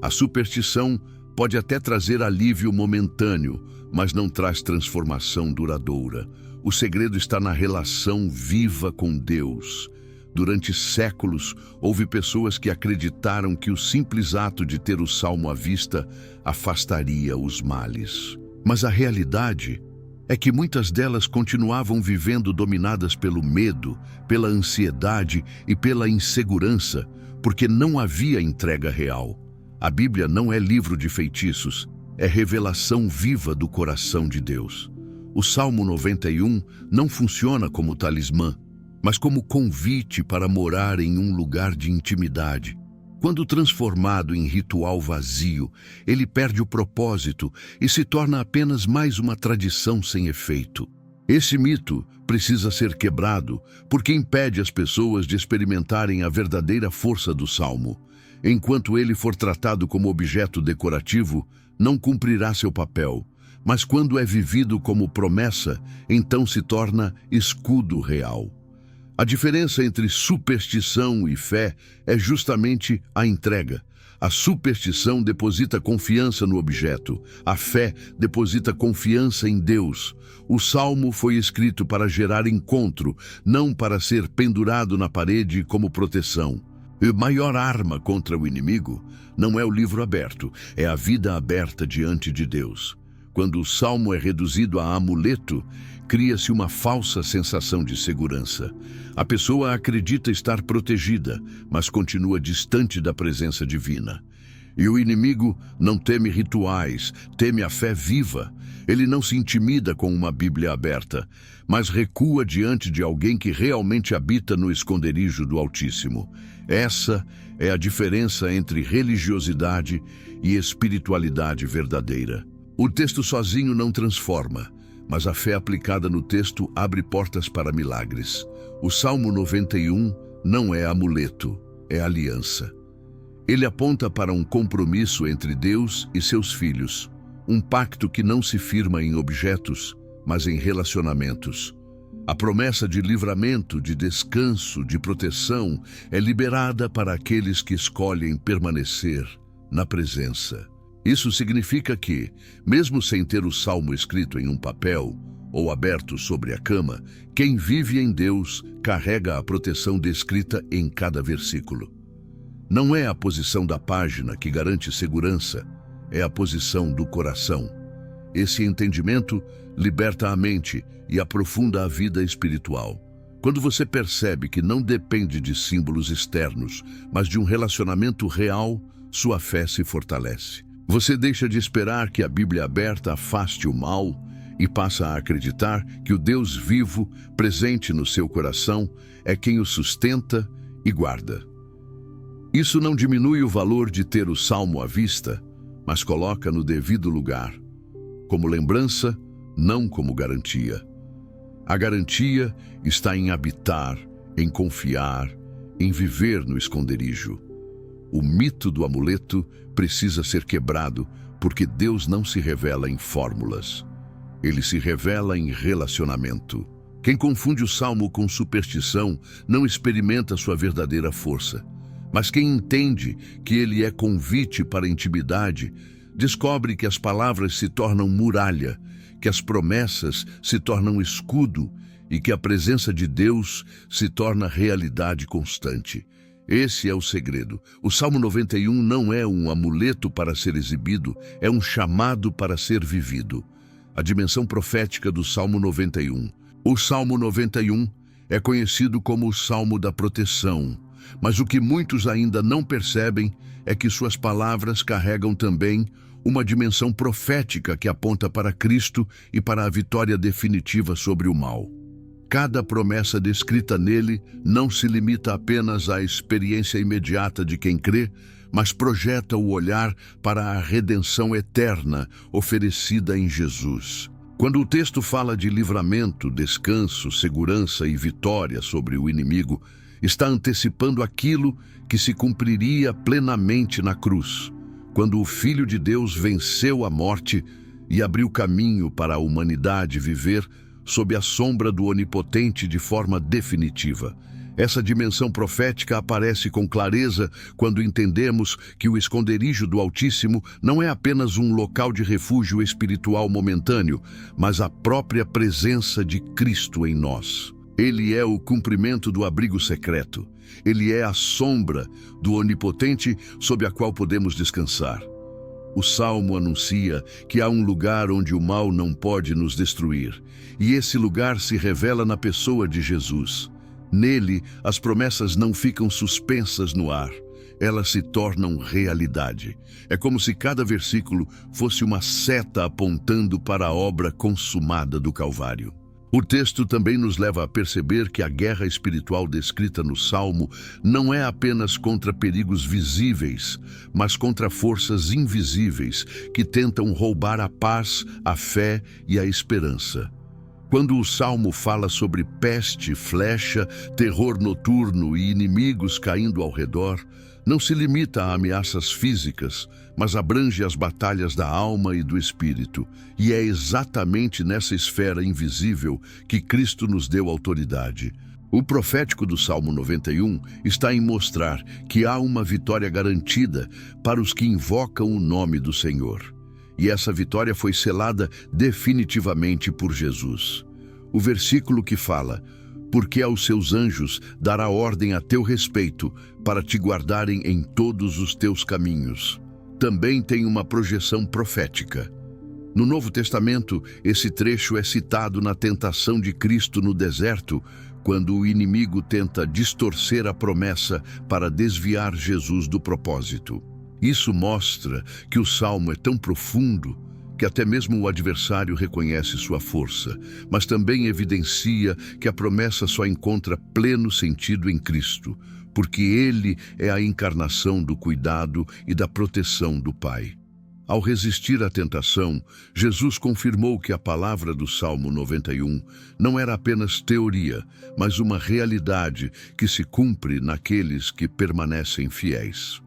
A superstição pode até trazer alívio momentâneo, mas não traz transformação duradoura. O segredo está na relação viva com Deus. Durante séculos, houve pessoas que acreditaram que o simples ato de ter o salmo à vista afastaria os males. Mas a realidade é que muitas delas continuavam vivendo dominadas pelo medo, pela ansiedade e pela insegurança, porque não havia entrega real. A Bíblia não é livro de feitiços, é revelação viva do coração de Deus. O Salmo 91 não funciona como talismã, mas como convite para morar em um lugar de intimidade. Quando transformado em ritual vazio, ele perde o propósito e se torna apenas mais uma tradição sem efeito. Esse mito precisa ser quebrado porque impede as pessoas de experimentarem a verdadeira força do Salmo. Enquanto ele for tratado como objeto decorativo, não cumprirá seu papel, mas quando é vivido como promessa, então se torna escudo real. A diferença entre superstição e fé é justamente a entrega. A superstição deposita confiança no objeto. A fé deposita confiança em Deus. O Salmo foi escrito para gerar encontro, não para ser pendurado na parede como proteção. E a maior arma contra o inimigo não é o livro aberto, é a vida aberta diante de Deus. Quando o Salmo é reduzido a amuleto, cria-se uma falsa sensação de segurança. A pessoa acredita estar protegida, mas continua distante da presença divina. E o inimigo não teme rituais, teme a fé viva. Ele não se intimida com uma Bíblia aberta, mas recua diante de alguém que realmente habita no esconderijo do Altíssimo. Essa é a diferença entre religiosidade e espiritualidade verdadeira. O texto sozinho não transforma, mas a fé aplicada no texto abre portas para milagres. O Salmo 91 não é amuleto, é aliança. Ele aponta para um compromisso entre Deus e seus filhos, um pacto que não se firma em objetos, mas em relacionamentos. A promessa de livramento, de descanso, de proteção é liberada para aqueles que escolhem permanecer na presença. Isso significa que, mesmo sem ter o salmo escrito em um papel ou aberto sobre a cama, quem vive em Deus carrega a proteção descrita em cada versículo. Não é a posição da página que garante segurança, é a posição do coração. Esse entendimento liberta a mente e aprofunda a vida espiritual. Quando você percebe que não depende de símbolos externos, mas de um relacionamento real, sua fé se fortalece. Você deixa de esperar que a Bíblia aberta afaste o mal e passa a acreditar que o Deus vivo, presente no seu coração, é quem o sustenta e guarda. Isso não diminui o valor de ter o salmo à vista, mas coloca no devido lugar, como lembrança, não como garantia. A garantia está em habitar, em confiar, em viver no esconderijo. O mito do amuleto precisa ser quebrado, porque Deus não se revela em fórmulas. Ele se revela em relacionamento. Quem confunde o salmo com superstição não experimenta sua verdadeira força. Mas quem entende que ele é convite para a intimidade, descobre que as palavras se tornam muralha, que as promessas se tornam escudo e que a presença de Deus se torna realidade constante. Esse é o segredo. O Salmo 91 não é um amuleto para ser exibido, é um chamado para ser vivido. A dimensão profética do Salmo 91. O Salmo 91 é conhecido como o Salmo da proteção, mas o que muitos ainda não percebem é que suas palavras carregam também uma dimensão profética que aponta para Cristo e para a vitória definitiva sobre o mal. Cada promessa descrita nele não se limita apenas à experiência imediata de quem crê, mas projeta o olhar para a redenção eterna oferecida em Jesus. Quando o texto fala de livramento, descanso, segurança e vitória sobre o inimigo, está antecipando aquilo que se cumpriria plenamente na cruz, quando o Filho de Deus venceu a morte e abriu caminho para a humanidade viver sob a sombra do Onipotente de forma definitiva. Essa dimensão profética aparece com clareza quando entendemos que o esconderijo do Altíssimo não é apenas um local de refúgio espiritual momentâneo, mas a própria presença de Cristo em nós. Ele é o cumprimento do abrigo secreto. Ele é a sombra do Onipotente sob a qual podemos descansar. O Salmo anuncia que há um lugar onde o mal não pode nos destruir, e esse lugar se revela na pessoa de Jesus. Nele, as promessas não ficam suspensas no ar, elas se tornam realidade. É como se cada versículo fosse uma seta apontando para a obra consumada do Calvário. O texto também nos leva a perceber que a guerra espiritual descrita no Salmo não é apenas contra perigos visíveis, mas contra forças invisíveis que tentam roubar a paz, a fé e a esperança. Quando o Salmo fala sobre peste, flecha, terror noturno e inimigos caindo ao redor, não se limita a ameaças físicas, mas abrange as batalhas da alma e do espírito. E é exatamente nessa esfera invisível que Cristo nos deu autoridade. O profético do Salmo 91 está em mostrar que há uma vitória garantida para os que invocam o nome do Senhor. E essa vitória foi selada definitivamente por Jesus. O versículo que fala: porque aos seus anjos dará ordem a teu respeito, para te guardarem em todos os teus caminhos. Também tem uma projeção profética. No Novo Testamento, esse trecho é citado na tentação de Cristo no deserto, quando o inimigo tenta distorcer a promessa para desviar Jesus do propósito. Isso mostra que o Salmo é tão profundo que até mesmo o adversário reconhece sua força, mas também evidencia que a promessa só encontra pleno sentido em Cristo, porque Ele é a encarnação do cuidado e da proteção do Pai. Ao resistir à tentação, Jesus confirmou que a palavra do Salmo 91 não era apenas teoria, mas uma realidade que se cumpre naqueles que permanecem fiéis.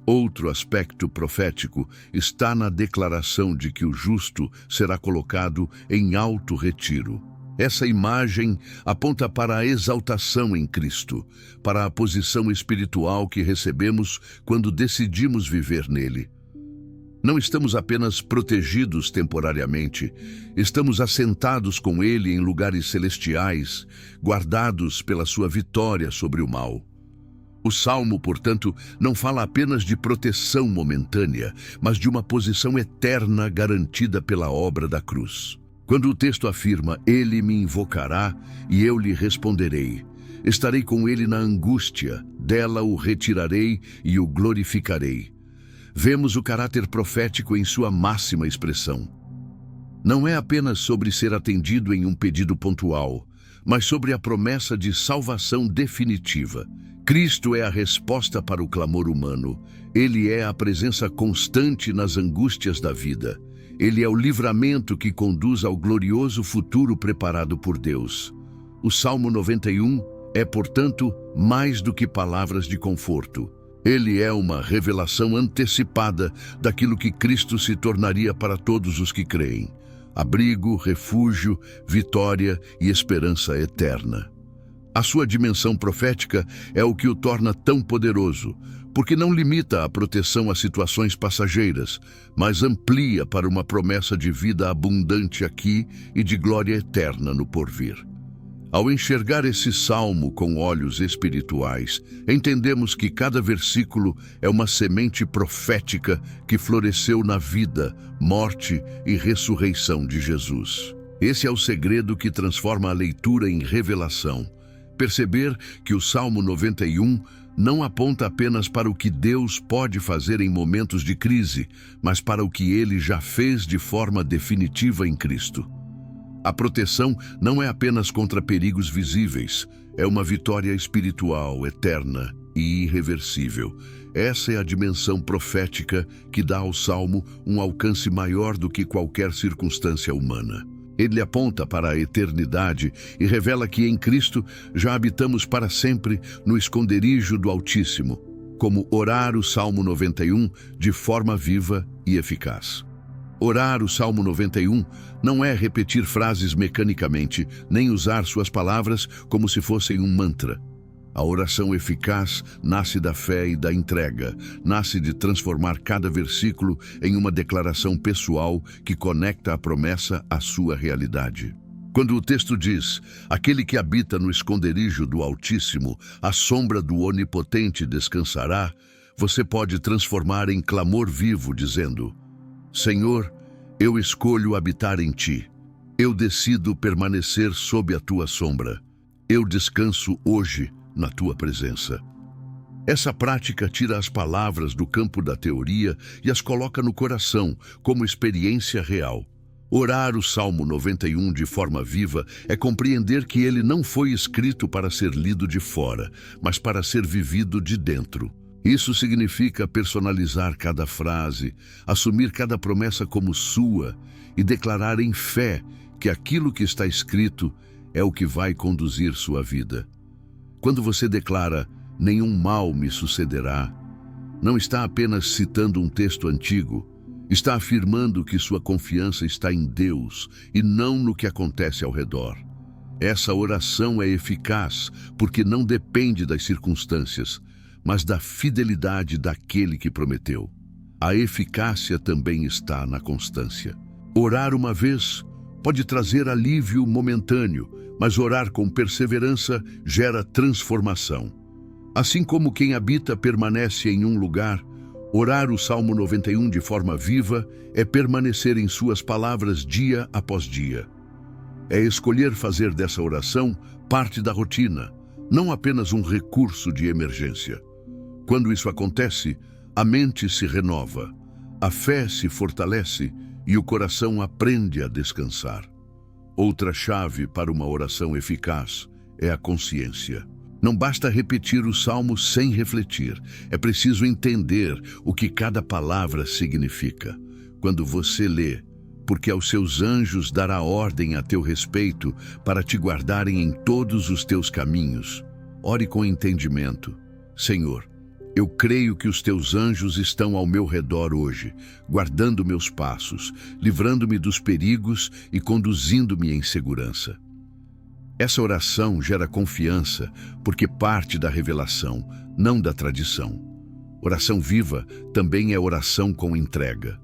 Outro aspecto profético está na declaração de que o justo será colocado em alto retiro. Essa imagem aponta para a exaltação em Cristo, para a posição espiritual que recebemos quando decidimos viver nele. Não estamos apenas protegidos temporariamente, estamos assentados com Ele em lugares celestiais, guardados pela sua vitória sobre o mal. O Salmo, portanto, não fala apenas de proteção momentânea, mas de uma posição eterna garantida pela obra da cruz. Quando o texto afirma, ele me invocará e eu lhe responderei. Estarei com ele na angústia, dela o retirarei e o glorificarei. Vemos o caráter profético em sua máxima expressão. Não é apenas sobre ser atendido em um pedido pontual, mas sobre a promessa de salvação definitiva. Cristo é a resposta para o clamor humano. Ele é a presença constante nas angústias da vida. Ele é o livramento que conduz ao glorioso futuro preparado por Deus. O Salmo 91 é, portanto, mais do que palavras de conforto. Ele é uma revelação antecipada daquilo que Cristo se tornaria para todos os que creem. Abrigo, refúgio, vitória e esperança eterna. A sua dimensão profética é o que o torna tão poderoso, porque não limita a proteção a situações passageiras, mas amplia para uma promessa de vida abundante aqui e de glória eterna no porvir. Ao enxergar esse salmo com olhos espirituais, entendemos que cada versículo é uma semente profética que floresceu na vida, morte e ressurreição de Jesus. Esse é o segredo que transforma a leitura em revelação. Perceber que o Salmo 91 não aponta apenas para o que Deus pode fazer em momentos de crise, mas para o que Ele já fez de forma definitiva em Cristo. A proteção não é apenas contra perigos visíveis, é uma vitória espiritual, eterna e irreversível. Essa é a dimensão profética que dá ao Salmo um alcance maior do que qualquer circunstância humana. Ele aponta para a eternidade e revela que em Cristo já habitamos para sempre no esconderijo do Altíssimo, como orar o Salmo 91 de forma viva e eficaz. Orar o Salmo 91 não é repetir frases mecanicamente, nem usar suas palavras como se fossem um mantra. A oração eficaz nasce da fé e da entrega, nasce de transformar cada versículo em uma declaração pessoal que conecta a promessa à sua realidade. Quando o texto diz, aquele que habita no esconderijo do Altíssimo, à sombra do Onipotente descansará, você pode transformar em clamor vivo, dizendo, Senhor, eu escolho habitar em Ti. Eu decido permanecer sob a Tua sombra. Eu descanso hoje na Tua presença. Essa prática tira as palavras do campo da teoria e as coloca no coração, como experiência real. Orar o Salmo 91 de forma viva é compreender que ele não foi escrito para ser lido de fora, mas para ser vivido de dentro. Isso significa personalizar cada frase, assumir cada promessa como sua e declarar em fé que aquilo que está escrito é o que vai conduzir sua vida. Quando você declara, nenhum mal me sucederá, não está apenas citando um texto antigo, está afirmando que sua confiança está em Deus e não no que acontece ao redor. Essa oração é eficaz porque não depende das circunstâncias, mas da fidelidade daquele que prometeu. A eficácia também está na constância. Orar uma vez pode trazer alívio momentâneo, mas orar com perseverança gera transformação. Assim como quem habita permanece em um lugar, orar o Salmo 91 de forma viva é permanecer em suas palavras dia após dia. É escolher fazer dessa oração parte da rotina, não apenas um recurso de emergência. Quando isso acontece, a mente se renova, a fé se fortalece e o coração aprende a descansar. Outra chave para uma oração eficaz é a consciência. Não basta repetir o salmo sem refletir. É preciso entender o que cada palavra significa. Quando você lê, porque aos seus anjos dará ordem a teu respeito para te guardarem em todos os teus caminhos. Ore com entendimento. Senhor, eu creio que os teus anjos estão ao meu redor hoje, guardando meus passos, livrando-me dos perigos e conduzindo-me em segurança. Essa oração gera confiança porque parte da revelação, não da tradição. Oração viva também é oração com entrega.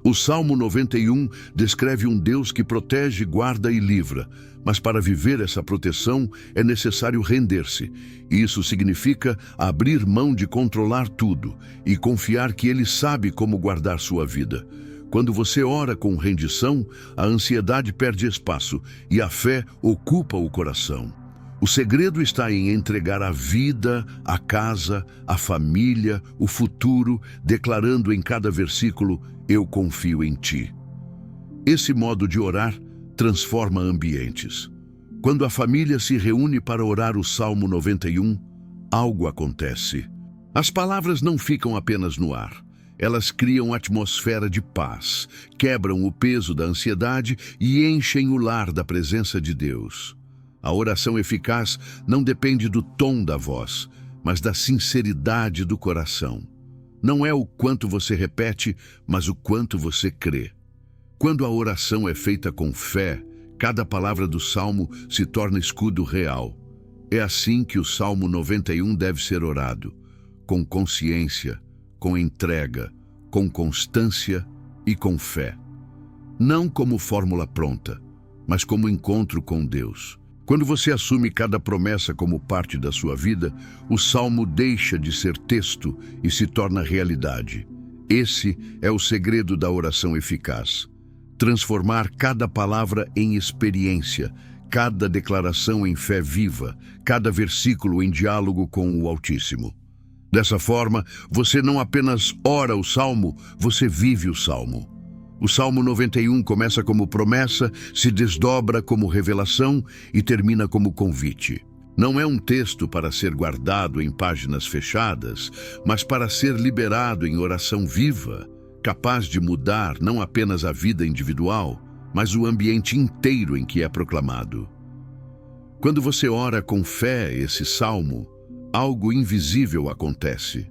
O Salmo 91 descreve um Deus que protege, guarda e livra, mas para viver essa proteção é necessário render-se. Isso significa abrir mão de controlar tudo e confiar que Ele sabe como guardar sua vida. Quando você ora com rendição, a ansiedade perde espaço e a fé ocupa o coração. O segredo está em entregar a vida, a casa, a família, o futuro, declarando em cada versículo: eu confio em ti. Esse modo de orar transforma ambientes. Quando a família se reúne para orar o Salmo 91, algo acontece. As palavras não ficam apenas no ar. Elas criam atmosfera de paz, quebram o peso da ansiedade e enchem o lar da presença de Deus. A oração eficaz não depende do tom da voz, mas da sinceridade do coração. Não é o quanto você repete, mas o quanto você crê. Quando a oração é feita com fé, cada palavra do Salmo se torna escudo real. É assim que o Salmo 91 deve ser orado, com consciência, com entrega, com constância e com fé. Não como fórmula pronta, mas como encontro com Deus. Quando você assume cada promessa como parte da sua vida, o Salmo deixa de ser texto e se torna realidade. Esse é o segredo da oração eficaz. Transformar cada palavra em experiência, cada declaração em fé viva, cada versículo em diálogo com o Altíssimo. Dessa forma, você não apenas ora o Salmo, você vive o Salmo. O Salmo 91 começa como promessa, se desdobra como revelação e termina como convite. Não é um texto para ser guardado em páginas fechadas, mas para ser liberado em oração viva, capaz de mudar não apenas a vida individual, mas o ambiente inteiro em que é proclamado. Quando você ora com fé esse salmo, algo invisível acontece.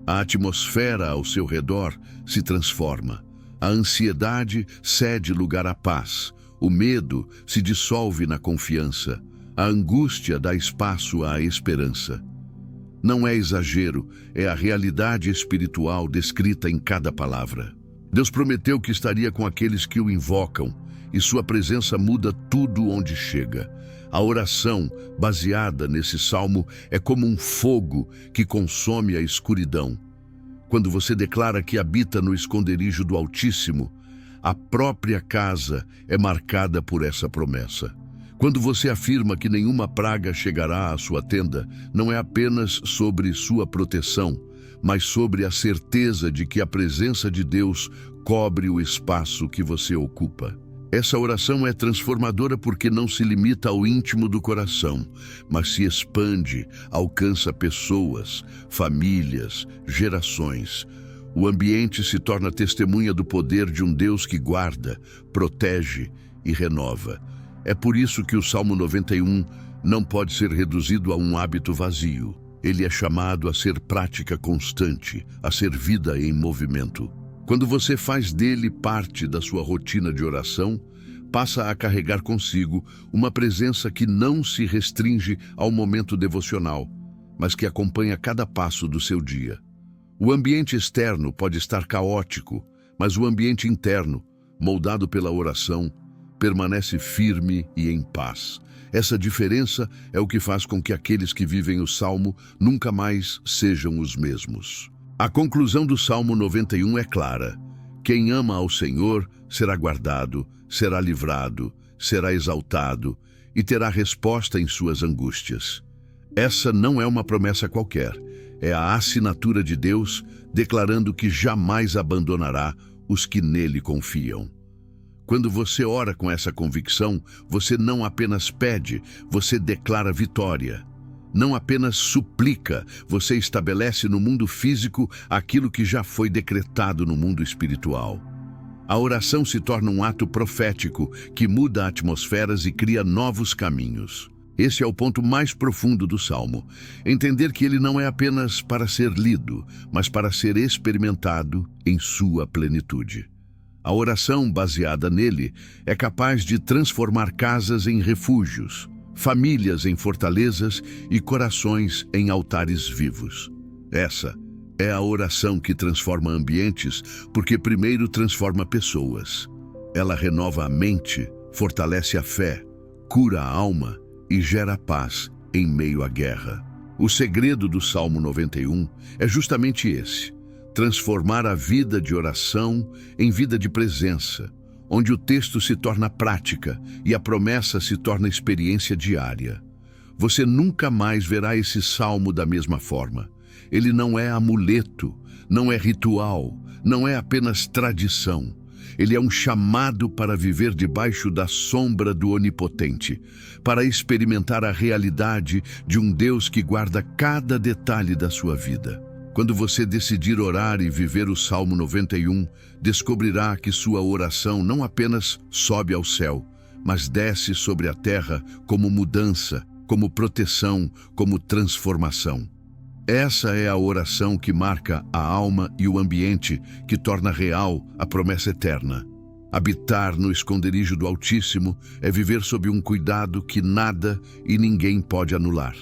A atmosfera ao seu redor se transforma. A ansiedade cede lugar à paz. O medo se dissolve na confiança. A angústia dá espaço à esperança. Não é exagero, é a realidade espiritual descrita em cada palavra. Deus prometeu que estaria com aqueles que o invocam, e sua presença muda tudo onde chega. A oração, baseada nesse salmo, é como um fogo que consome a escuridão. Quando você declara que habita no esconderijo do Altíssimo, a própria casa é marcada por essa promessa. Quando você afirma que nenhuma praga chegará à sua tenda, não é apenas sobre sua proteção, mas sobre a certeza de que a presença de Deus cobre o espaço que você ocupa. Essa oração é transformadora porque não se limita ao íntimo do coração, mas se expande, alcança pessoas, famílias, gerações. O ambiente se torna testemunha do poder de um Deus que guarda, protege e renova. É por isso que o Salmo 91 não pode ser reduzido a um hábito vazio. Ele é chamado a ser prática constante, a ser vida em movimento. Quando você faz dele parte da sua rotina de oração, passa a carregar consigo uma presença que não se restringe ao momento devocional, mas que acompanha cada passo do seu dia. O ambiente externo pode estar caótico, mas o ambiente interno, moldado pela oração, permanece firme e em paz. Essa diferença é o que faz com que aqueles que vivem o Salmo nunca mais sejam os mesmos. A conclusão do Salmo 91 é clara. Quem ama ao Senhor será guardado, será livrado, será exaltado e terá resposta em suas angústias. Essa não é uma promessa qualquer, é a assinatura de Deus declarando que jamais abandonará os que nele confiam. Quando você ora com essa convicção, você não apenas pede, você declara vitória. Não apenas suplica, você estabelece no mundo físico aquilo que já foi decretado no mundo espiritual. A oração se torna um ato profético que muda atmosferas e cria novos caminhos. Esse é o ponto mais profundo do Salmo. Entender que ele não é apenas para ser lido, mas para ser experimentado em sua plenitude. A oração baseada nele é capaz de transformar casas em refúgios, famílias em fortalezas e corações em altares vivos. Essa é a oração que transforma ambientes, porque primeiro transforma pessoas. Ela renova a mente, fortalece a fé, cura a alma e gera paz em meio à guerra. O segredo do Salmo 91 é justamente esse: transformar a vida de oração em vida de presença, onde o texto se torna prática e a promessa se torna experiência diária. Você nunca mais verá esse salmo da mesma forma. Ele não é amuleto, não é ritual, não é apenas tradição. Ele é um chamado para viver debaixo da sombra do Onipotente, para experimentar a realidade de um Deus que guarda cada detalhe da sua vida. Quando você decidir orar e viver o Salmo 91, descobrirá que sua oração não apenas sobe ao céu, mas desce sobre a terra como mudança, como proteção, como transformação. Essa é a oração que marca a alma e o ambiente, que torna real a promessa eterna. Habitar no esconderijo do Altíssimo é viver sob um cuidado que nada e ninguém pode anular.